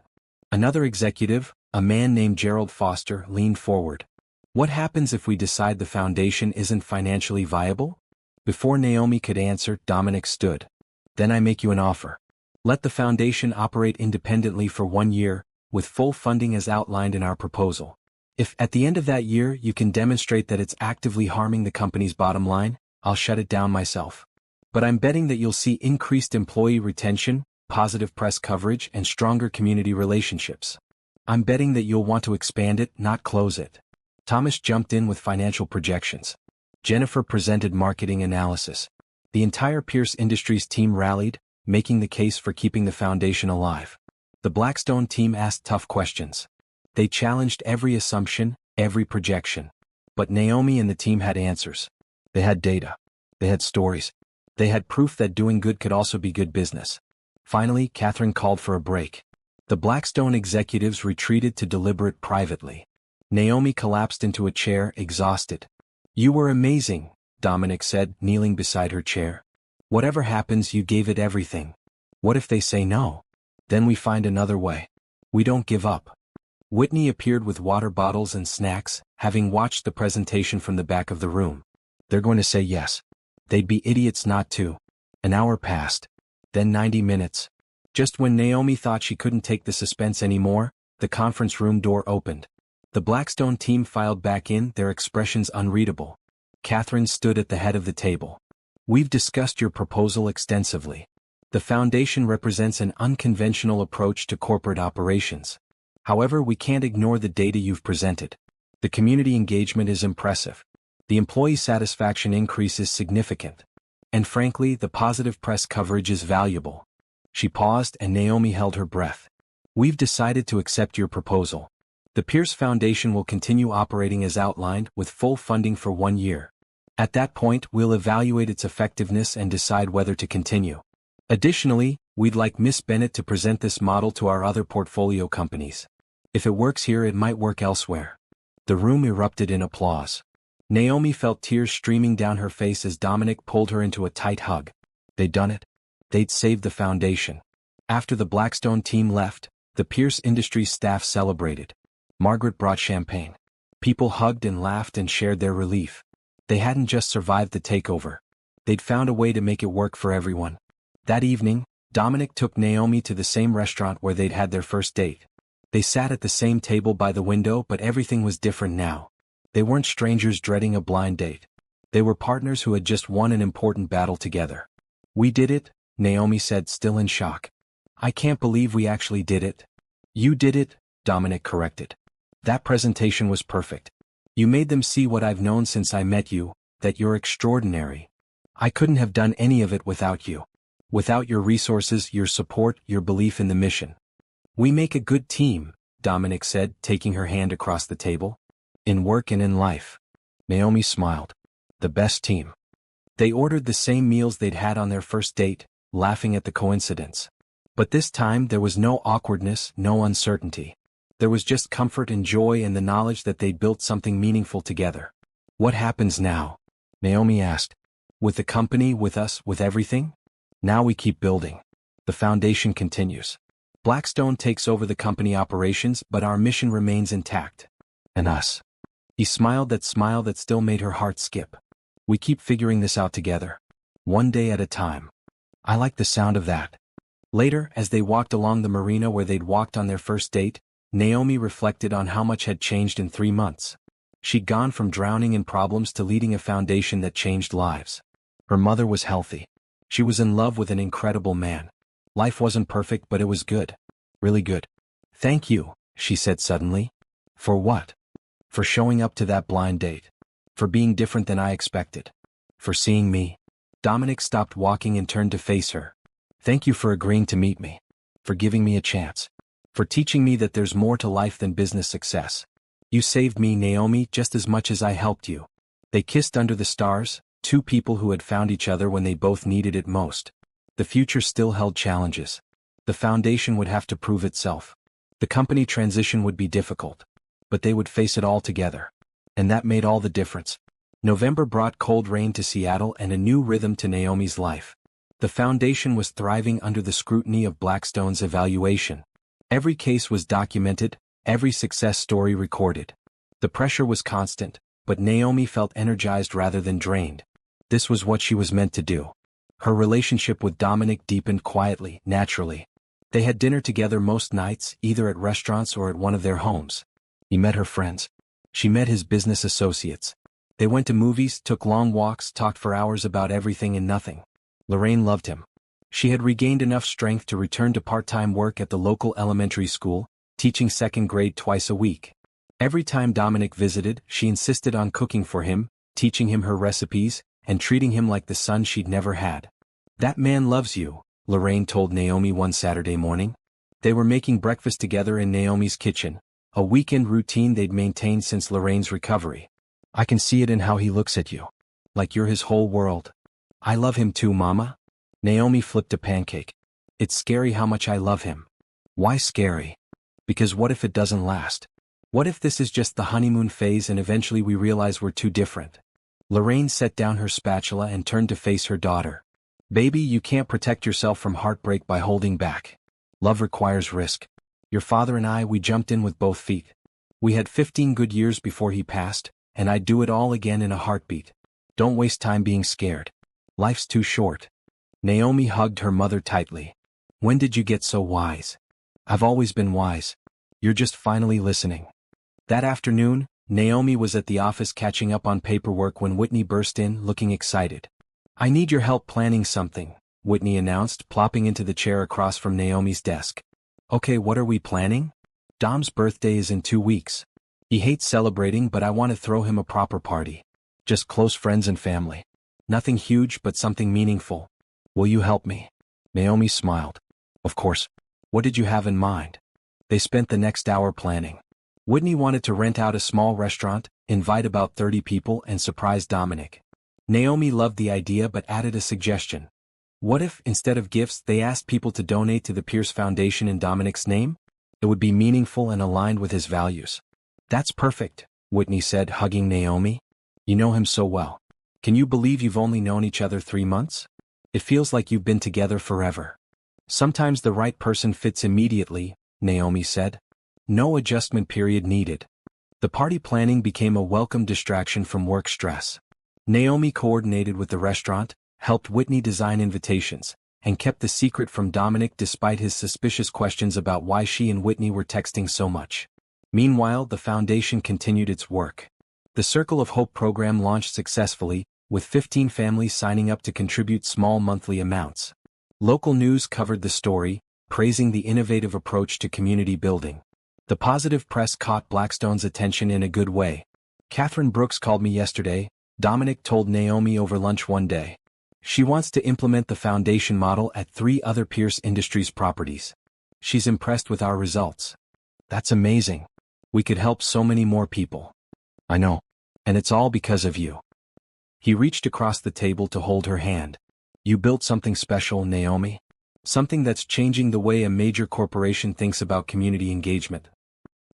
Another executive, a man named Gerald Foster, leaned forward. "What happens if we decide the foundation isn't financially viable?" Before Naomi could answer, Dominic stood. "Then I make you an offer. Let the foundation operate independently for 1 year, with full funding as outlined in our proposal. If at the end of that year you can demonstrate that it's actively harming the company's bottom line, I'll shut it down myself. But I'm betting that you'll see increased employee retention, positive press coverage, and stronger community relationships. I'm betting that you'll want to expand it, not close it." Thomas jumped in with financial projections. Jennifer presented marketing analysis. The entire Pierce Industries team rallied, making the case for keeping the foundation alive. The Blackstone team asked tough questions. They challenged every assumption, every projection. But Naomi and the team had answers. They had data. They had stories. They had proof that doing good could also be good business. Finally, Catherine called for a break. The Blackstone executives retreated to deliberate privately. Naomi collapsed into a chair, exhausted. "You were amazing," Dominic said, kneeling beside her chair. "Whatever happens, you gave it everything. What if they say no? Then we find another way. We don't give up." Whitney appeared with water bottles and snacks, having watched the presentation from the back of the room. "They're going to say yes. They'd be idiots not to. An hour passed. Then 90 minutes. Just when Naomi thought she couldn't take the suspense anymore, the conference room door opened. The Blackstone team filed back in, their expressions unreadable. Catherine stood at the head of the table. "We've discussed your proposal extensively. The foundation represents an unconventional approach to corporate operations. However, we can't ignore the data you've presented. The community engagement is impressive. The employee satisfaction increase is significant. And frankly, the positive press coverage is valuable." She paused and Naomi held her breath. "We've decided to accept your proposal. The Pierce Foundation will continue operating as outlined with full funding for 1 year. At that point, we'll evaluate its effectiveness and decide whether to continue. Additionally, we'd like Miss Bennett to present this model to our other portfolio companies. If it works here, it might work elsewhere." The room erupted in applause. Naomi felt tears streaming down her face as Dominic pulled her into a tight hug. They'd done it. They'd saved the foundation. After the Blackstone team left, the Pierce Industries staff celebrated. Margaret brought champagne. People hugged and laughed and shared their relief. They hadn't just survived the takeover. They'd found a way to make it work for everyone. That evening, Dominic took Naomi to the same restaurant where they'd had their first date. They sat at the same table by the window, but everything was different now. They weren't strangers dreading a blind date. They were partners who had just won an important battle together. "We did it," Naomi said, still in shock. "I can't believe we actually did it." "You did it," Dominic corrected. "That presentation was perfect. You made them see what I've known since I met you, that you're extraordinary. I couldn't have done any of it without you. Without your resources, your support, your belief in the mission." "We make a good team," Dominic said, taking her hand across the table. "In work and in life." Naomi smiled. "The best team." They ordered the same meals they'd had on their first date, laughing at the coincidence. But this time there was no awkwardness, no uncertainty. There was just comfort and joy and the knowledge that they'd built something meaningful together. "What happens now?" Naomi asked. "With the company, with us, with everything?" "Now we keep building. The foundation continues. Blackstone takes over the company operations, but our mission remains intact. And us." He smiled that smile that still made her heart skip. "We keep figuring this out together. One day at a time." "I like the sound of that." Later, as they walked along the marina where they'd walked on their first date, Naomi reflected on how much had changed in 3 months. She'd gone from drowning in problems to leading a foundation that changed lives. Her mother was healthy. She was in love with an incredible man. Life wasn't perfect, but it was good. Really good. "Thank you," she said suddenly. "For what?" "For showing up to that blind date. For being different than I expected. For seeing me." Dominic stopped walking and turned to face her. "Thank you for agreeing to meet me. For giving me a chance. For teaching me that there's more to life than business success. You saved me, Naomi, just as much as I helped you." They kissed under the stars, two people who had found each other when they both needed it most. The future still held challenges. The foundation would have to prove itself. The company transition would be difficult. But they would face it all together. And that made all the difference. November brought cold rain to Seattle and a new rhythm to Naomi's life. The foundation was thriving under the scrutiny of Blackstone's evaluation. Every case was documented, every success story recorded. The pressure was constant, but Naomi felt energized rather than drained. This was what she was meant to do. Her relationship with Dominic deepened quietly, naturally. They had dinner together most nights, either at restaurants or at one of their homes. He met her friends. She met his business associates. They went to movies, took long walks, talked for hours about everything and nothing. Lorraine loved him. She had regained enough strength to return to part-time work at the local elementary school, teaching second grade twice a week. Every time Dominic visited, she insisted on cooking for him, teaching him her recipes, and treating him like the son she'd never had. "That man loves you," Lorraine told Naomi one Saturday morning. They were making breakfast together in Naomi's kitchen, a weekend routine they'd maintained since Lorraine's recovery. "I can see it in how he looks at you. Like you're his whole world." "I love him too, Mama." Naomi flipped a pancake. "It's scary how much I love him." "Why scary?" "Because what if it doesn't last? What if this is just the honeymoon phase and eventually we realize we're too different?" Lorraine set down her spatula and turned to face her daughter. "Baby, you can't protect yourself from heartbreak by holding back. Love requires risk. Your father and I, we jumped in with both feet. We had 15 good years before he passed, and I'd do it all again in a heartbeat. Don't waste time being scared. Life's too short." Naomi hugged her mother tightly. When did you get so wise? I've always been wise. You're just finally listening. That afternoon, Naomi was at the office catching up on paperwork when Whitney burst in, looking excited. I need your help planning something, Whitney announced, plopping into the chair across from Naomi's desk. Okay, what are we planning? Dom's birthday is in 2 weeks. He hates celebrating, but I want to throw him a proper party. Just close friends and family. Nothing huge, but something meaningful. Will you help me? Naomi smiled. Of course. What did you have in mind? They spent the next hour planning. Whitney wanted to rent out a small restaurant, invite about 30 people, and surprise Dominic. Naomi loved the idea but added a suggestion. What if, instead of gifts, they asked people to donate to the Pierce Foundation in Dominic's name? It would be meaningful and aligned with his values. That's perfect, Whitney said, hugging Naomi. You know him so well. Can you believe you've only known each other 3 months? It feels like you've been together forever. Sometimes the right person fits immediately, Naomi said. No adjustment period needed. The party planning became a welcome distraction from work stress. Naomi coordinated with the restaurant, helped Whitney design invitations, and kept the secret from Dominic despite his suspicious questions about why she and Whitney were texting so much. Meanwhile, the foundation continued its work. The Circle of Hope program launched successfully, with 15 families signing up to contribute small monthly amounts. Local news covered the story, praising the innovative approach to community building. The positive press caught Blackstone's attention in a good way. Catherine Brooks called me yesterday, Dominic told Naomi over lunch one day. She wants to implement the foundation model at 3 other Pierce Industries properties. She's impressed with our results. That's amazing. We could help so many more people. I know. And it's all because of you. He reached across the table to hold her hand. You built something special, Naomi. Something that's changing the way a major corporation thinks about community engagement.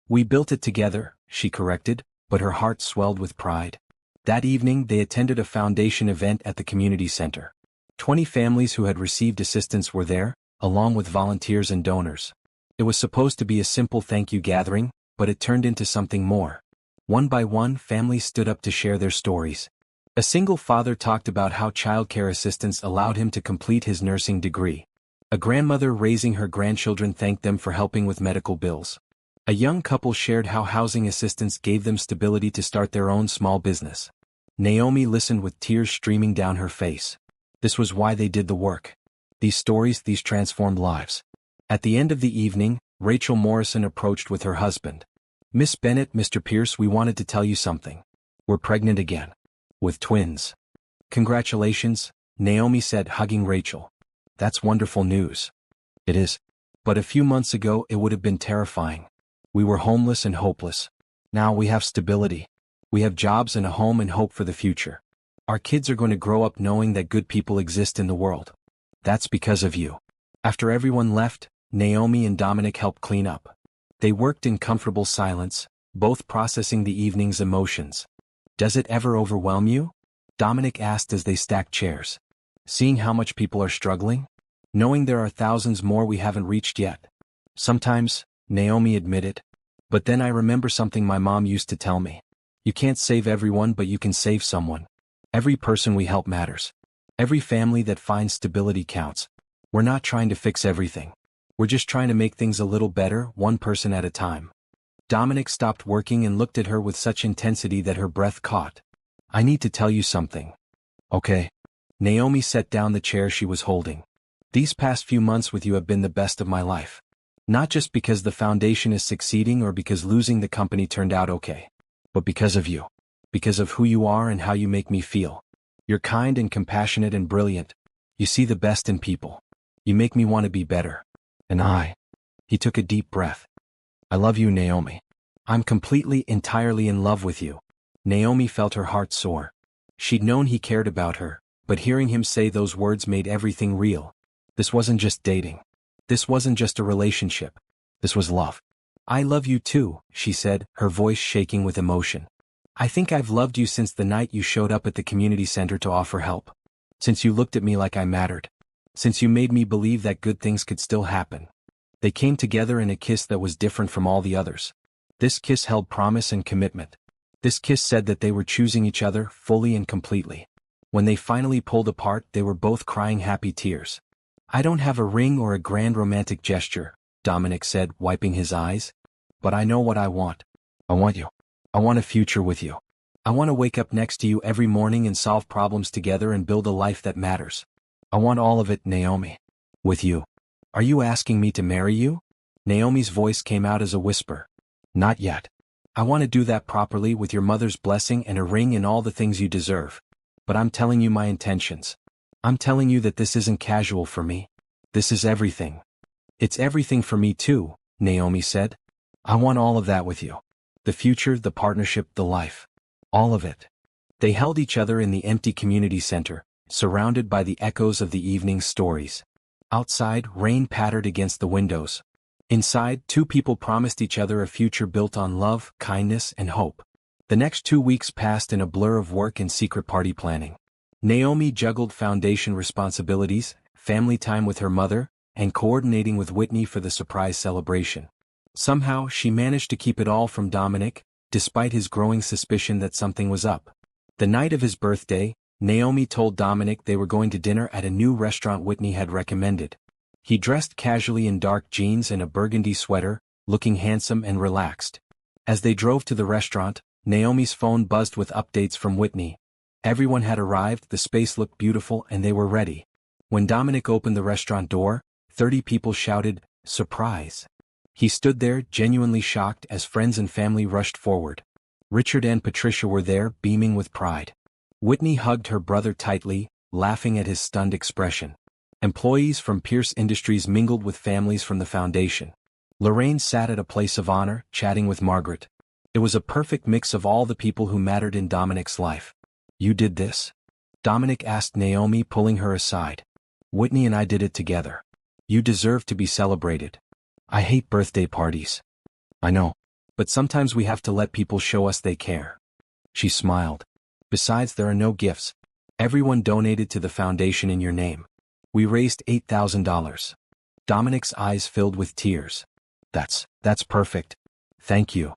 We built it together, she corrected, but her heart swelled with pride. That evening they attended a foundation event at the community center. 20 families who had received assistance were there, along with volunteers and donors. It was supposed to be a simple thank you gathering, but it turned into something more. One by one, families stood up to share their stories. A single father talked about how childcare assistance allowed him to complete his nursing degree. A grandmother raising her grandchildren thanked them for helping with medical bills. A young couple shared how housing assistance gave them stability to start their own small business. Naomi listened with tears streaming down her face. This was why they did the work. These stories, these transformed lives. At the end of the evening, Rachel Morrison approached with her husband. Miss Bennett, Mr. Pierce, we wanted to tell you something. We're pregnant again. With twins. Congratulations, Naomi said, hugging Rachel. That's wonderful news. It is. But a few months ago it would have been terrifying. We were homeless and hopeless. Now we have stability. We have jobs and a home and hope for the future. Our kids are going to grow up knowing that good people exist in the world. That's because of you. After everyone left, Naomi and Dominic helped clean up. They worked in comfortable silence, both processing the evening's emotions. Does it ever overwhelm you? Dominic asked as they stacked chairs. Seeing how much people are struggling? Knowing there are thousands more we haven't reached yet? Sometimes, Naomi admitted. But then I remember something my mom used to tell me. You can't save everyone, but you can save someone. Every person we help matters. Every family that finds stability counts. We're not trying to fix everything. We're just trying to make things a little better, one person at a time. Dominic stopped working and looked at her with such intensity that her breath caught. I need to tell you something. Okay. Naomi set down the chair she was holding. These past few months with you have been the best of my life. Not just because the foundation is succeeding or because losing the company turned out okay. But because of you. Because of who you are and how you make me feel. You're kind and compassionate and brilliant. You see the best in people. You make me want to be better. And he took a deep breath. I love you, Naomi. I'm completely, entirely in love with you. Naomi felt her heart soar. She'd known he cared about her, but hearing him say those words made everything real. This wasn't just dating. This wasn't just a relationship. This was love. I love you too, she said, her voice shaking with emotion. I think I've loved you since the night you showed up at the community center to offer help. Since you looked at me like I mattered. Since you made me believe that good things could still happen. They came together in a kiss that was different from all the others. This kiss held promise and commitment. This kiss said that they were choosing each other fully and completely. When they finally pulled apart, they were both crying happy tears. "I don't have a ring or a grand romantic gesture," Dominic said, wiping his eyes. "But I know what I want. I want you. I want a future with you. I want to wake up next to you every morning and solve problems together and build a life that matters. I want all of it, Naomi. With you. Are you asking me to marry you?" Naomi's voice came out as a whisper. "Not yet. I want to do that properly with your mother's blessing and a ring and all the things you deserve. But I'm telling you my intentions. I'm telling you that this isn't casual for me. This is everything." "It's everything for me too," Naomi said. "I want all of that with you. The future, the partnership, the life. All of it." They held each other in the empty community center, surrounded by the echoes of the evening's stories. Outside, rain pattered against the windows. Inside, two people promised each other a future built on love, kindness, and hope. The next 2 weeks passed in a blur of work and secret party planning. Naomi juggled foundation responsibilities, family time with her mother, and coordinating with Whitney for the surprise celebration. Somehow, she managed to keep it all from Dominic, despite his growing suspicion that something was up. The night of his birthday, Naomi told Dominic they were going to dinner at a new restaurant Whitney had recommended. He dressed casually in dark jeans and a burgundy sweater, looking handsome and relaxed. As they drove to the restaurant, Naomi's phone buzzed with updates from Whitney. Everyone had arrived, the space looked beautiful, and they were ready. When Dominic opened the restaurant door, 30 people shouted, "Surprise!" He stood there, genuinely shocked, as friends and family rushed forward. Richard and Patricia were there, beaming with pride. Whitney hugged her brother tightly, laughing at his stunned expression. Employees from Pierce Industries mingled with families from the foundation. Lorraine sat at a place of honor, chatting with Margaret. It was a perfect mix of all the people who mattered in Dominic's life. "You did this?" Dominic asked Naomi, pulling her aside. "Whitney and I did it together. You deserve to be celebrated. I hate birthday parties." "I know. But sometimes we have to let people show us they care." She smiled. "Besides, there are no gifts. Everyone donated to the foundation in your name. We raised $8,000. Dominic's eyes filled with tears. That's perfect. Thank you."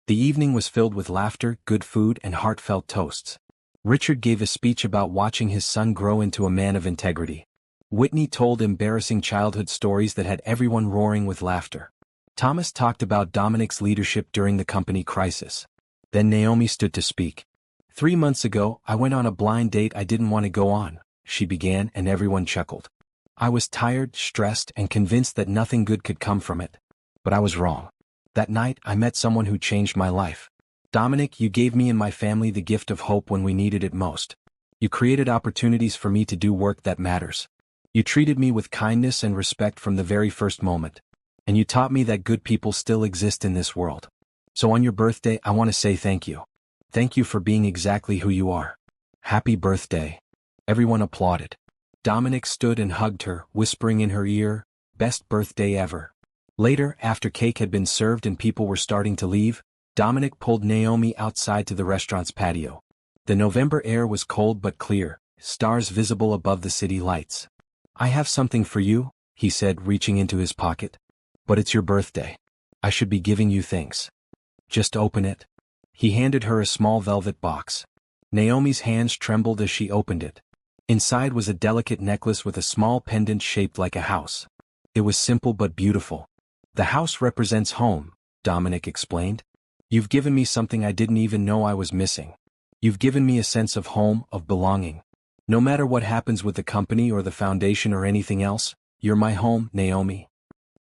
The evening was filled with laughter, good food, and heartfelt toasts. Richard gave a speech about watching his son grow into a man of integrity. Whitney told embarrassing childhood stories that had everyone roaring with laughter. Thomas talked about Dominic's leadership during the company crisis. Then Naomi stood to speak. "3 months ago, I went on a blind date I didn't want to go on," she began, and everyone chuckled. "I was tired, stressed, and convinced that nothing good could come from it. But I was wrong. That night, I met someone who changed my life. Dominic, you gave me and my family the gift of hope when we needed it most. You created opportunities for me to do work that matters. You treated me with kindness and respect from the very first moment. And you taught me that good people still exist in this world. So on your birthday, I want to say thank you. Thank you for being exactly who you are. Happy birthday." Everyone applauded. Dominic stood and hugged her, whispering in her ear, "Best birthday ever." Later, after cake had been served and people were starting to leave, Dominic pulled Naomi outside to the restaurant's patio. The November air was cold but clear, stars visible above the city lights. "I have something for you," he said, reaching into his pocket. "But it's your birthday. I should be giving you things. Just open it." He handed her a small velvet box. Naomi's hands trembled as she opened it. Inside was a delicate necklace with a small pendant shaped like a house. It was simple but beautiful. "The house represents home," Dominic explained. "You've given me something I didn't even know I was missing. You've given me a sense of home, of belonging. No matter what happens with the company or the foundation or anything else, you're my home, Naomi."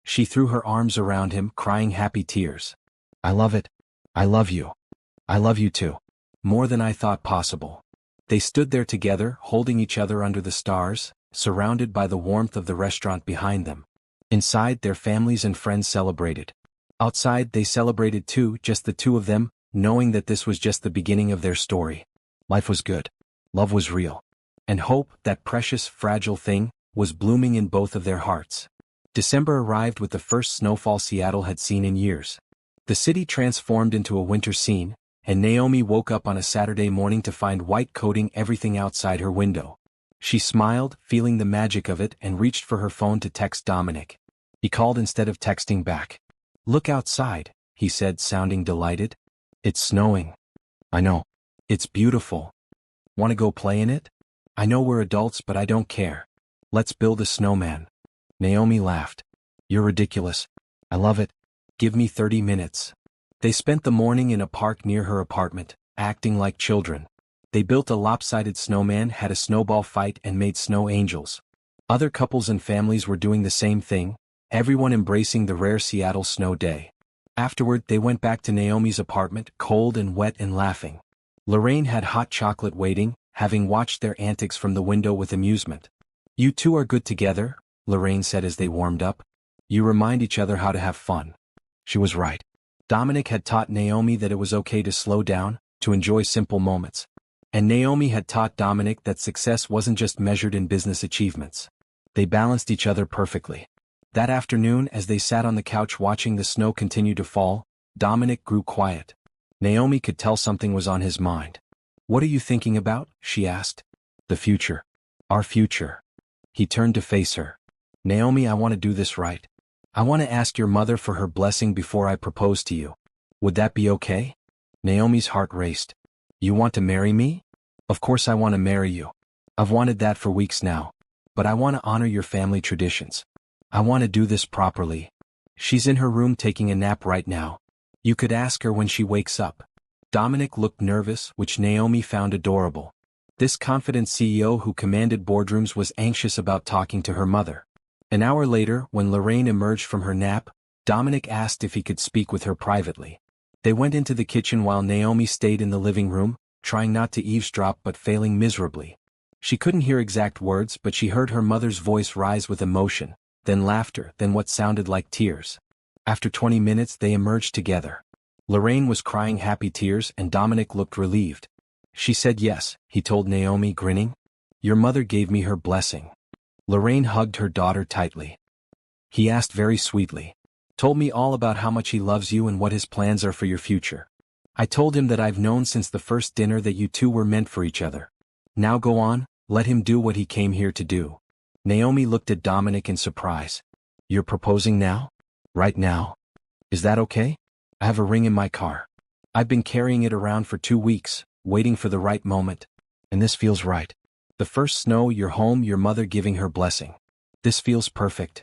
She threw her arms around him, crying happy tears. "I love it. I love you. I love you too. More than I thought possible." They stood there together, holding each other under the stars, surrounded by the warmth of the restaurant behind them. Inside, their families and friends celebrated. Outside, they celebrated too, just the two of them, knowing that this was just the beginning of their story. Life was good. Love was real. And hope, that precious, fragile thing, was blooming in both of their hearts. December arrived with the first snowfall Seattle had seen in years. The city transformed into a winter scene, and Naomi woke up on a Saturday morning to find white coating everything outside her window. She smiled, feeling the magic of it, and reached for her phone to text Dominic. He called instead of texting back. "Look outside," he said, sounding delighted. "It's snowing." "I know. It's beautiful. Want to go play in it?" I know we're adults, but I don't care. Let's build a snowman. Naomi laughed. You're ridiculous. I love it. Give me 30 minutes. They spent the morning in a park near her apartment, acting like children. They built a lopsided snowman, had a snowball fight, and made snow angels. Other couples and families were doing the same thing, everyone embracing the rare Seattle snow day. Afterward, they went back to Naomi's apartment, cold and wet and laughing. Lorraine had hot chocolate waiting, having watched their antics from the window with amusement. You two are good together, Lorraine said as they warmed up. You remind each other how to have fun. She was right. Dominic had taught Naomi that it was okay to slow down, to enjoy simple moments. And Naomi had taught Dominic that success wasn't just measured in business achievements. They balanced each other perfectly. That afternoon, as they sat on the couch watching the snow continue to fall, Dominic grew quiet. Naomi could tell something was on his mind. What are you thinking about? She asked. The future. Our future. He turned to face her. Naomi, I want to do this right. I want to ask your mother for her blessing before I propose to you. Would that be okay? Naomi's heart raced. You want to marry me? Of course I want to marry you. I've wanted that for weeks now. But I want to honor your family traditions. I want to do this properly. She's in her room taking a nap right now. You could ask her when she wakes up. Dominic looked nervous, which Naomi found adorable. This confident CEO who commanded boardrooms was anxious about talking to her mother. An hour later, when Lorraine emerged from her nap, Dominic asked if he could speak with her privately. They went into the kitchen while Naomi stayed in the living room, trying not to eavesdrop but failing miserably. She couldn't hear exact words, but she heard her mother's voice rise with emotion, then laughter, then what sounded like tears. After 20 minutes they emerged together. Lorraine was crying happy tears and Dominic looked relieved. She said yes, he told Naomi, grinning. Your mother gave me her blessing. Lorraine hugged her daughter tightly. He asked very sweetly. Told me all about how much he loves you and what his plans are for your future. I told him that I've known since the first dinner that you two were meant for each other. Now go on, let him do what he came here to do. Naomi looked at Dominic in surprise. You're proposing now? Right now? Is that okay? I have a ring in my car. I've been carrying it around for 2 weeks, waiting for the right moment. And this feels right. The first snow, you're home, your mother giving her blessing. This feels perfect.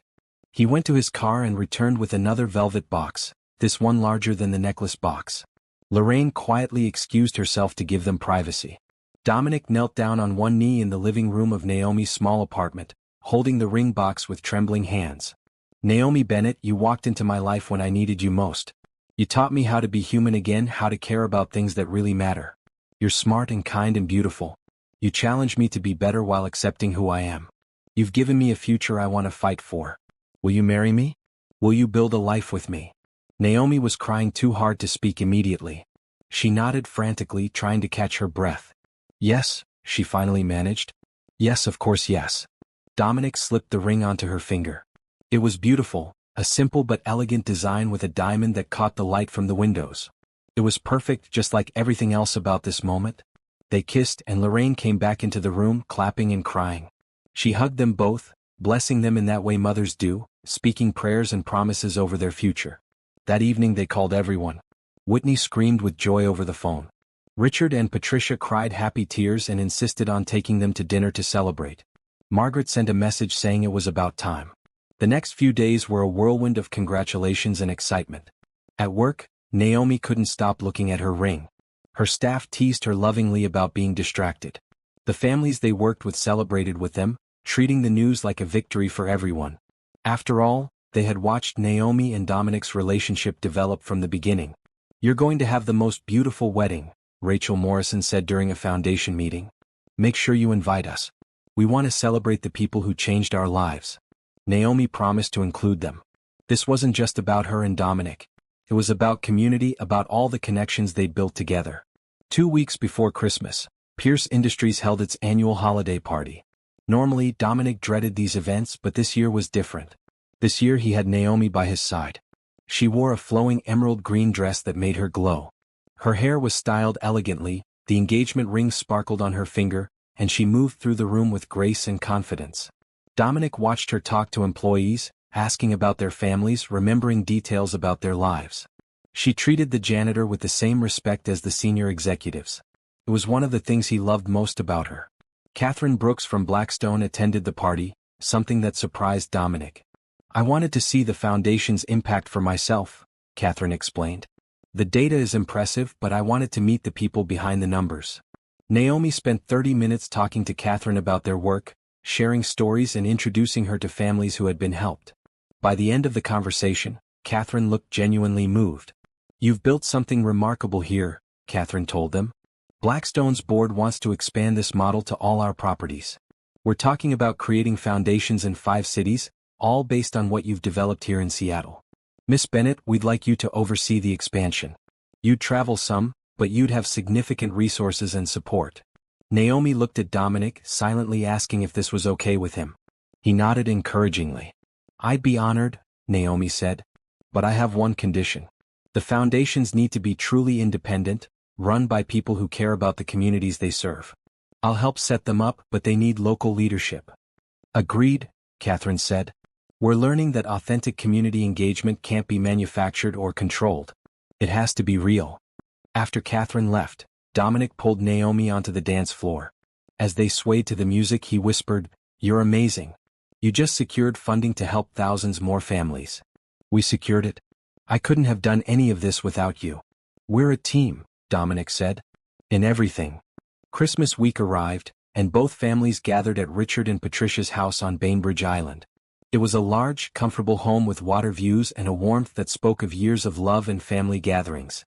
He went to his car and returned with another velvet box, this one larger than the necklace box. Lorraine quietly excused herself to give them privacy. Dominic knelt down on one knee in the living room of Naomi's small apartment, holding the ring box with trembling hands. Naomi Bennett, you walked into my life when I needed you most. You taught me how to be human again, how to care about things that really matter. You're smart and kind and beautiful. You challenge me to be better while accepting who I am. You've given me a future I want to fight for. Will you marry me? Will you build a life with me? Naomi was crying too hard to speak immediately. She nodded frantically, trying to catch her breath. Yes, she finally managed. Yes, of course, yes. Dominic slipped the ring onto her finger. It was beautiful, a simple but elegant design with a diamond that caught the light from the windows. It was perfect, just like everything else about this moment. They kissed and Lorraine came back into the room, clapping and crying. She hugged them both, blessing them in that way mothers do, speaking prayers and promises over their future. That evening they called everyone. Whitney screamed with joy over the phone. Richard and Patricia cried happy tears and insisted on taking them to dinner to celebrate. Margaret sent a message saying it was about time. The next few days were a whirlwind of congratulations and excitement. At work, Naomi couldn't stop looking at her ring. Her staff teased her lovingly about being distracted. The families they worked with celebrated with them, treating the news like a victory for everyone. After all, they had watched Naomi and Dominic's relationship develop from the beginning. You're going to have the most beautiful wedding, Rachel Morrison said during a foundation meeting. Make sure you invite us. We want to celebrate the people who changed our lives. Naomi promised to include them. This wasn't just about her and Dominic. It was about community, about all the connections they'd built together. 2 weeks before Christmas, Pierce Industries held its annual holiday party. Normally, Dominic dreaded these events, but this year was different. This year he had Naomi by his side. She wore a flowing emerald green dress that made her glow. Her hair was styled elegantly, the engagement ring sparkled on her finger, and she moved through the room with grace and confidence. Dominic watched her talk to employees, asking about their families, remembering details about their lives. She treated the janitor with the same respect as the senior executives. It was one of the things he loved most about her. Catherine Brooks from Blackstone attended the party, something that surprised Dominic. I wanted to see the foundation's impact for myself, Catherine explained. The data is impressive, but I wanted to meet the people behind the numbers. Naomi spent 30 minutes talking to Catherine about their work, sharing stories and introducing her to families who had been helped. By the end of the conversation, Catherine looked genuinely moved. You've built something remarkable here, Catherine told them. Blackstone's board wants to expand this model to all our properties. We're talking about creating foundations in 5 cities, all based on what you've developed here in Seattle. Miss Bennett, we'd like you to oversee the expansion. You'd travel some, but you'd have significant resources and support. Naomi looked at Dominic, silently asking if this was okay with him. He nodded encouragingly. I'd be honored, Naomi said. But I have one condition. The foundations need to be truly independent, run by people who care about the communities they serve. I'll help set them up, but they need local leadership. Agreed, Catherine said. We're learning that authentic community engagement can't be manufactured or controlled. It has to be real. After Catherine left, Dominic pulled Naomi onto the dance floor. As they swayed to the music, he whispered, "You're amazing. You just secured funding to help thousands more families." We secured it. I couldn't have done any of this without you. We're a team, Dominic said. In everything. Christmas week arrived, and both families gathered at Richard and Patricia's house on Bainbridge Island. It was a large, comfortable home with water views and a warmth that spoke of years of love and family gatherings.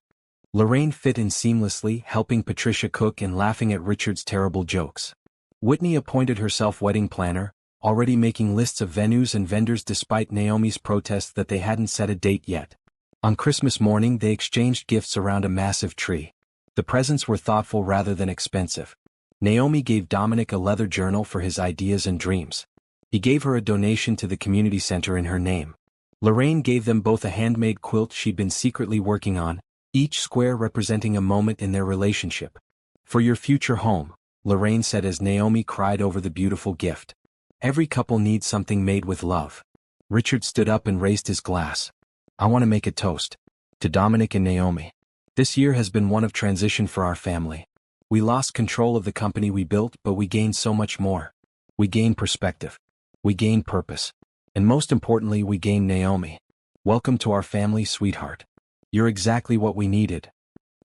Lorraine fit in seamlessly, helping Patricia cook and laughing at Richard's terrible jokes. Whitney appointed herself wedding planner, already making lists of venues and vendors despite Naomi's protest that they hadn't set a date yet. On Christmas morning they exchanged gifts around a massive tree. The presents were thoughtful rather than expensive. Naomi gave Dominic a leather journal for his ideas and dreams. He gave her a donation to the community center in her name. Lorraine gave them both a handmade quilt she'd been secretly working on, each square representing a moment in their relationship. For your future home, Lorraine said as Naomi cried over the beautiful gift. Every couple needs something made with love. Richard stood up and raised his glass. I want to make a toast. To Dominic and Naomi. This year has been one of transition for our family. We lost control of the company we built, but we gained so much more. We gained perspective. We gained purpose. And most importantly, we gained Naomi. Welcome to our family, sweetheart. You're exactly what we needed.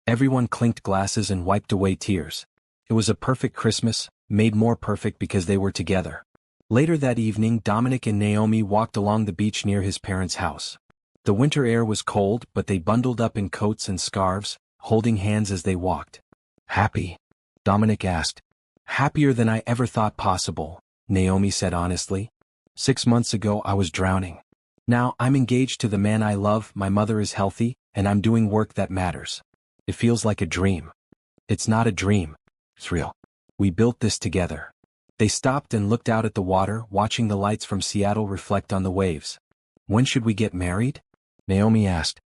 Everyone clinked glasses and wiped away tears. It was a perfect Christmas, made more perfect because they were together. Later that evening, Dominic and Naomi walked along the beach near his parents' house. The winter air was cold, but they bundled up in coats and scarves, holding hands as they walked. Happy? Dominic asked. Happier than I ever thought possible, Naomi said honestly. 6 months ago I was drowning. Now I'm engaged to the man I love, my mother is healthy, and I'm doing work that matters. It feels like a dream. It's not a dream. It's real. We built this together. They stopped and looked out at the water, watching the lights from Seattle reflect on the waves. When should we get married? Naomi asked.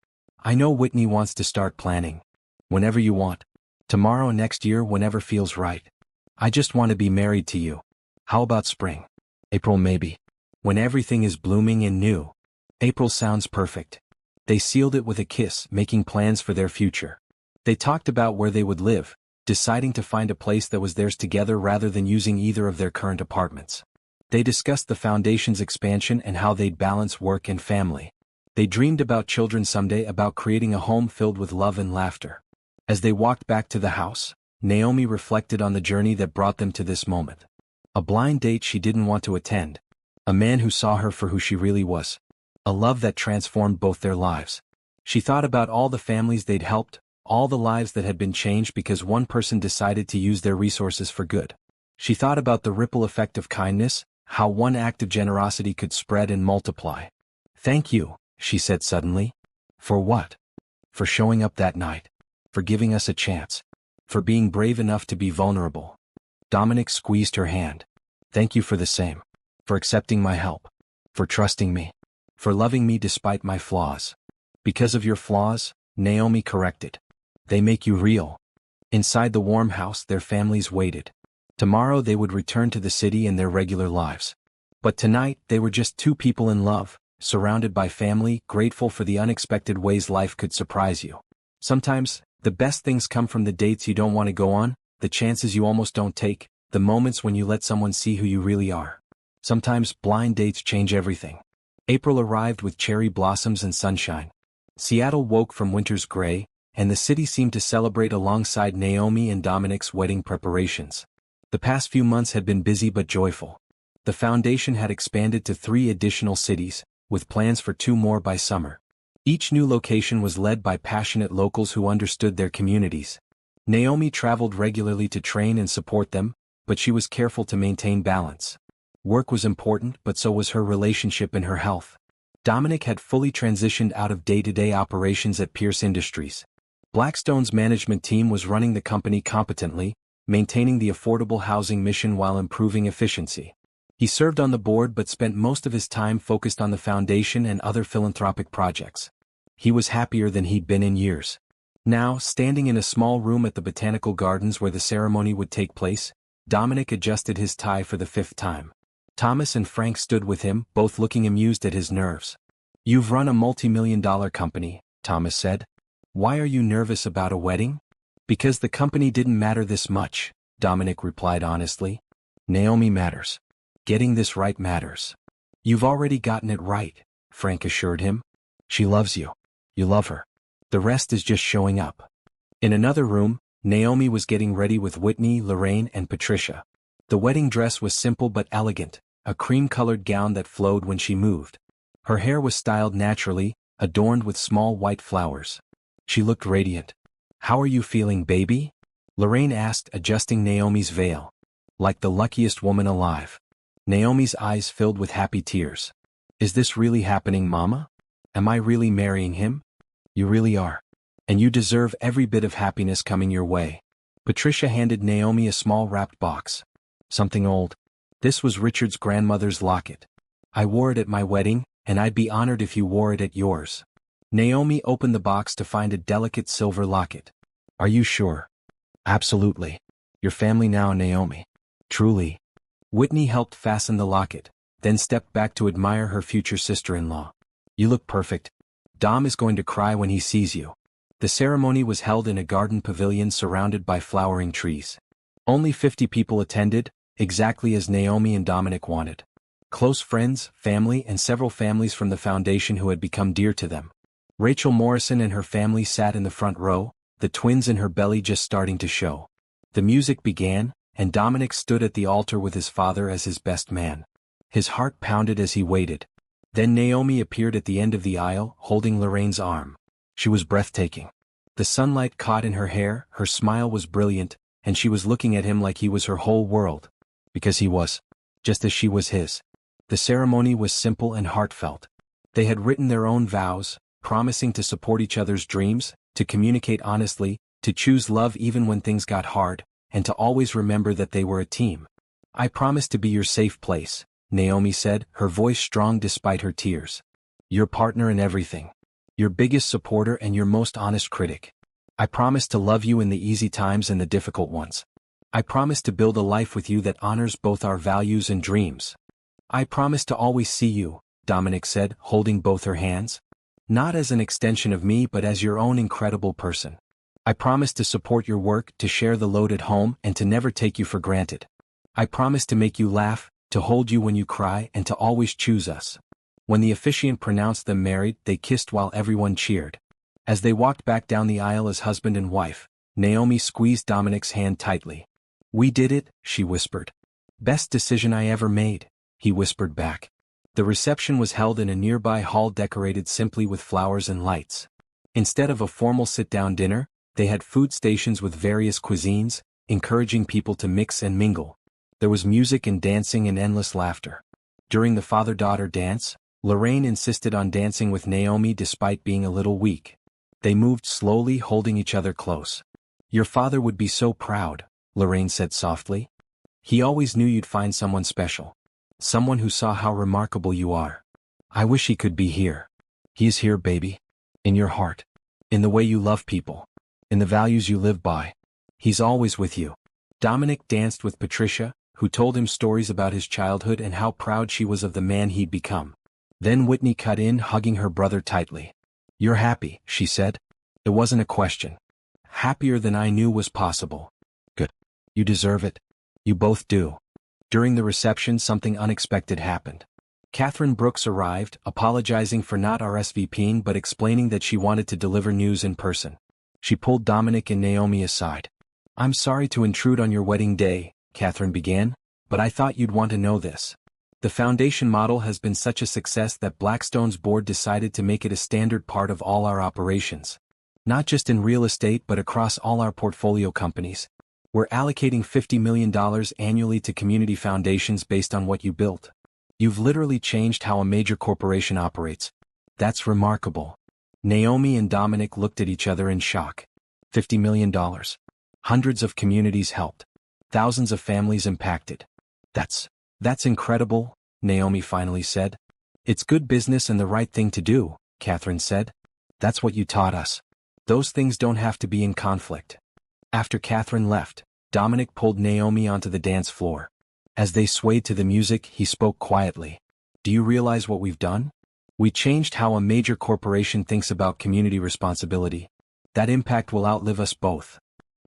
I know Whitney wants to start planning. Whenever you want. Tomorrow, next year, whenever feels right. I just want to be married to you. How about spring? April maybe. When everything is blooming and new. April sounds perfect. They sealed it with a kiss, making plans for their future. They talked about where they would live, deciding to find a place that was theirs together rather than using either of their current apartments. They discussed the foundation's expansion and how they'd balance work and family. They dreamed about children someday, about creating a home filled with love and laughter. As they walked back to the house, Naomi reflected on the journey that brought them to this moment. A blind date she didn't want to attend. A man who saw her for who she really was. A love that transformed both their lives. She thought about all the families they'd helped, all the lives that had been changed because one person decided to use their resources for good. She thought about the ripple effect of kindness, how one act of generosity could spread and multiply. Thank you, she said suddenly. For what? For showing up that night. For giving us a chance. For being brave enough to be vulnerable. Dominic squeezed her hand. Thank you for the same. For accepting my help. For trusting me. For loving me despite my flaws. Because of your flaws, Naomi corrected. They make you real. Inside the warm house, their families waited. Tomorrow they would return to the city and their regular lives. But tonight, they were just two people in love, surrounded by family, grateful for the unexpected ways life could surprise you. Sometimes, the best things come from the dates you don't want to go on, the chances you almost don't take, the moments when you let someone see who you really are. Sometimes blind dates change everything. April arrived with cherry blossoms and sunshine. Seattle woke from winter's gray, and the city seemed to celebrate alongside Naomi and Dominic's wedding preparations. The past few months had been busy but joyful. The foundation had expanded to 3 additional cities, with plans for 2 more by summer. Each new location was led by passionate locals who understood their communities. Naomi traveled regularly to train and support them, but she was careful to maintain balance. Work was important, but so was her relationship and her health. Dominic had fully transitioned out of day-to-day operations at Pierce Industries. Blackstone's management team was running the company competently, maintaining the affordable housing mission while improving efficiency. He served on the board but spent most of his time focused on the foundation and other philanthropic projects. He was happier than he'd been in years. Now, standing in a small room at the Botanical Gardens where the ceremony would take place, Dominic adjusted his tie for the 5th time. Thomas and Frank stood with him, both looking amused at his nerves. "You've run a multi-million-dollar company," Thomas said. "Why are you nervous about a wedding?" "Because the company didn't matter this much," Dominic replied honestly. "Naomi matters. Getting this right matters." "You've already gotten it right," Frank assured him. "She loves you. You love her. The rest is just showing up." In another room, Naomi was getting ready with Whitney, Lorraine, and Patricia. The wedding dress was simple but elegant, a cream-colored gown that flowed when she moved. Her hair was styled naturally, adorned with small white flowers. She looked radiant. "How are you feeling, baby?" Lorraine asked, adjusting Naomi's veil. "Like the luckiest woman alive." Naomi's eyes filled with happy tears. "Is this really happening, Mama? Am I really marrying him?" "You really are. And you deserve every bit of happiness coming your way." Patricia handed Naomi a small wrapped box. "Something old. This was Richard's grandmother's locket. I wore it at my wedding, and I'd be honored if you wore it at yours." Naomi opened the box to find a delicate silver locket. "Are you sure?" "Absolutely. Your family now, Naomi. Truly." Whitney helped fasten the locket, then stepped back to admire her future sister-in-law. "You look perfect. Dom is going to cry when he sees you." The ceremony was held in a garden pavilion surrounded by flowering trees. Only 50 people attended, exactly as Naomi and Dominic wanted. Close friends, family, and several families from the foundation who had become dear to them. Rachel Morrison and her family sat in the front row, the twins in her belly just starting to show. The music began, and Dominic stood at the altar with his father as his best man. His heart pounded as he waited. Then Naomi appeared at the end of the aisle, holding Lorraine's arm. She was breathtaking. The sunlight caught in her hair, her smile was brilliant, and she was looking at him like he was her whole world. Because he was. Just as she was his. The ceremony was simple and heartfelt. They had written their own vows, promising to support each other's dreams, to communicate honestly, to choose love even when things got hard, and to always remember that they were a team. "I promise to be your safe place," Naomi said, her voice strong despite her tears. "Your partner in everything. Your biggest supporter and your most honest critic. I promise to love you in the easy times and the difficult ones. I promise to build a life with you that honors both our values and dreams." "I promise to always see you," Dominic said, holding both her hands. "Not as an extension of me but as your own incredible person. I promise to support your work, to share the load at home, and to never take you for granted. I promise to make you laugh, to hold you when you cry, and to always choose us." When the officiant pronounced them married, they kissed while everyone cheered. As they walked back down the aisle as husband and wife, Naomi squeezed Dominic's hand tightly. "We did it," she whispered. "Best decision I ever made," he whispered back. The reception was held in a nearby hall decorated simply with flowers and lights. Instead of a formal sit-down dinner, they had food stations with various cuisines, encouraging people to mix and mingle. There was music and dancing and endless laughter. During the father-daughter dance, Lorraine insisted on dancing with Naomi despite being a little weak. They moved slowly, holding each other close. "Your father would be so proud," Lorraine said softly. "He always knew you'd find someone special. Someone who saw how remarkable you are. I wish he could be here." "He is here, baby. In your heart. In the way you love people. In the values you live by. He's always with you." Dominic danced with Patricia, who told him stories about his childhood and how proud she was of the man he'd become. Then Whitney cut in, hugging her brother tightly. "You're happy," she said. "It wasn't a question. Happier than I knew was possible." "Good. You deserve it. You both do. During the reception, something unexpected happened. Catherine Brooks arrived, apologizing for not RSVPing but explaining that she wanted to deliver news in person. She pulled Dominic and Naomi aside. "I'm sorry to intrude on your wedding day," Catherine began, "but I thought you'd want to know this. The foundation model has been such a success that Blackstone's board decided to make it a standard part of all our operations. Not just in real estate but across all our portfolio companies. We're allocating $50 million annually to community foundations based on what you built. You've literally changed how a major corporation operates. That's remarkable." Naomi and Dominic looked at each other in shock. $50 million. Hundreds of communities helped. Thousands of families impacted. That's incredible, Naomi finally said. "It's good business and the right thing to do," Catherine said. "That's what you taught us. Those things don't have to be in conflict." After Catherine left, Dominic pulled Naomi onto the dance floor. As they swayed to the music, he spoke quietly. "Do you realize what we've done? We changed how a major corporation thinks about community responsibility. That impact will outlive us both."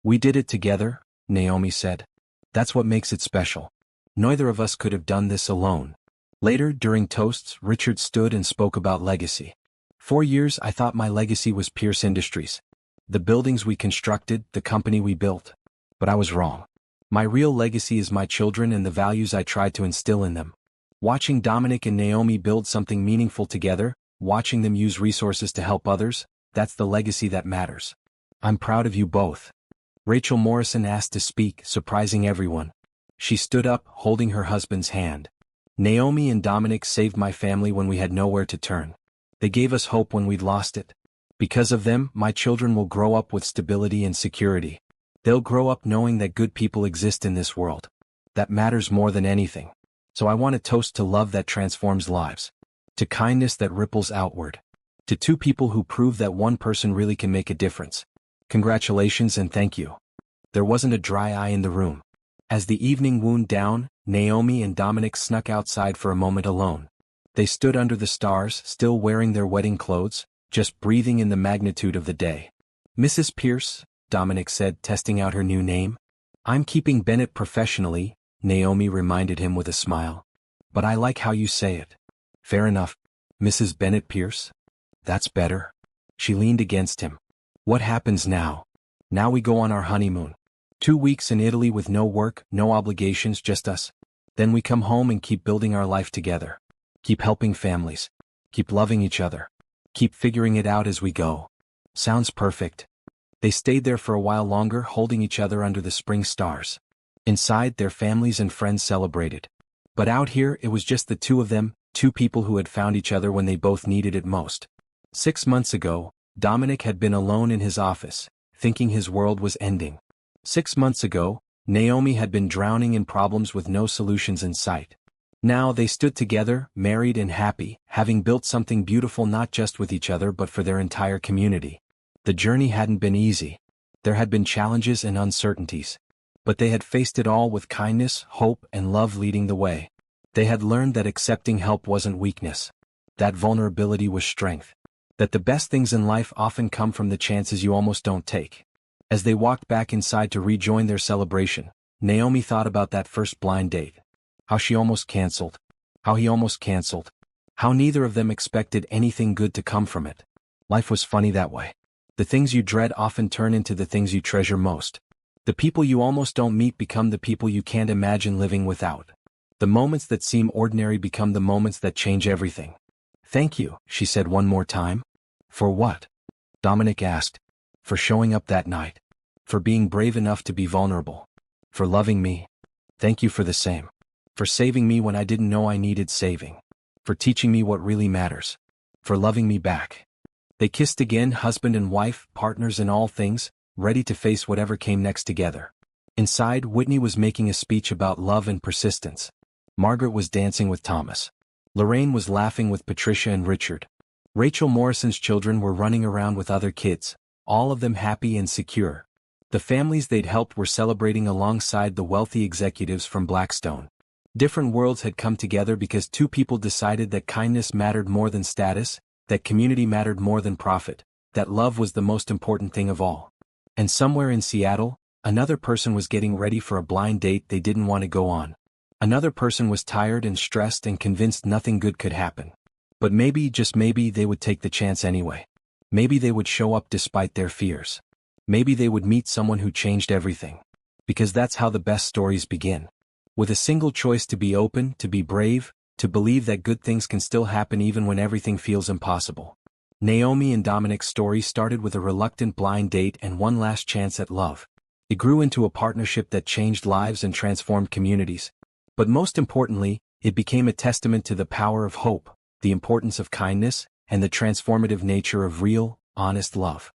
"We did it together," Naomi said. "That's what makes it special. Neither of us could have done this alone." Later, during toasts, Richard stood and spoke about legacy. "For years I thought my legacy was Pierce Industries. The buildings we constructed, the company we built. But I was wrong. My real legacy is my children and the values I tried to instill in them. Watching Dominic and Naomi build something meaningful together, watching them use resources to help others, that's the legacy that matters. I'm proud of you both." Rachel Morrison asked to speak, surprising everyone. She stood up, holding her husband's hand. "Naomi and Dominic saved my family when we had nowhere to turn. They gave us hope when we'd lost it. Because of them, my children will grow up with stability and security. They'll grow up knowing that good people exist in this world. That matters more than anything. So I want to toast to love that transforms lives. To kindness that ripples outward. To two people who prove that one person really can make a difference. Congratulations and thank you." There wasn't a dry eye in the room. As the evening wound down, Naomi and Dominic snuck outside for a moment alone. They stood under the stars, still wearing their wedding clothes, just breathing in the magnitude of the day. "Mrs. Pierce," Dominic said, testing out her new name. "I'm keeping Bennett professionally," Naomi reminded him with a smile. "But I like how you say it." "Fair enough. Mrs. Bennett Pierce? That's better." She leaned against him. "What happens now?" "Now we go on our honeymoon. 2 weeks in Italy with no work, no obligations, just us. Then we come home and keep building our life together. Keep helping families. Keep loving each other. Keep figuring it out as we go." "Sounds perfect." They stayed there for a while longer, holding each other under the spring stars. Inside, their families and friends celebrated. But out here, it was just the two of them, two people who had found each other when they both needed it most. 6 months ago, Dominic had been alone in his office, thinking his world was ending. 6 months ago, Naomi had been drowning in problems with no solutions in sight. Now they stood together, married and happy, having built something beautiful not just with each other but for their entire community. The journey hadn't been easy. There had been challenges and uncertainties. But they had faced it all with kindness, hope, and love leading the way. They had learned that accepting help wasn't weakness. That vulnerability was strength. That the best things in life often come from the chances you almost don't take. As they walked back inside to rejoin their celebration, Naomi thought about that first blind date. How she almost canceled. How he almost canceled. How neither of them expected anything good to come from it. Life was funny that way. The things you dread often turn into the things you treasure most. The people you almost don't meet become the people you can't imagine living without. The moments that seem ordinary become the moments that change everything. "Thank you," she said one more time. "For what?" Dominic asked. "For showing up that night. For being brave enough to be vulnerable. For loving me. Thank you for the same. For saving me when I didn't know I needed saving. For teaching me what really matters. For loving me back." They kissed again, husband and wife, partners in all things, ready to face whatever came next together. Inside, Whitney was making a speech about love and persistence. Margaret was dancing with Thomas. Lorraine was laughing with Patricia and Richard. Rachel Morrison's children were running around with other kids, all of them happy and secure. The families they'd helped were celebrating alongside the wealthy executives from Blackstone. Different worlds had come together because two people decided that kindness mattered more than status, that community mattered more than profit, that love was the most important thing of all. And somewhere in Seattle, Another person was getting ready for a blind date they didn't want to go on. Another person was tired and stressed and convinced nothing good could happen. But maybe, just maybe, they would take the chance anyway. Maybe they would show up despite their fears. Maybe they would meet someone who changed everything. Because that's how the best stories begin. With a single choice: to be open, to be brave, to believe that good things can still happen even when everything feels impossible. Naomi and Dominic's story started with a reluctant blind date and one last chance at love. It grew into a partnership that changed lives and transformed communities. But most importantly, it became a testament to the power of hope, the importance of kindness, and the transformative nature of real, honest love.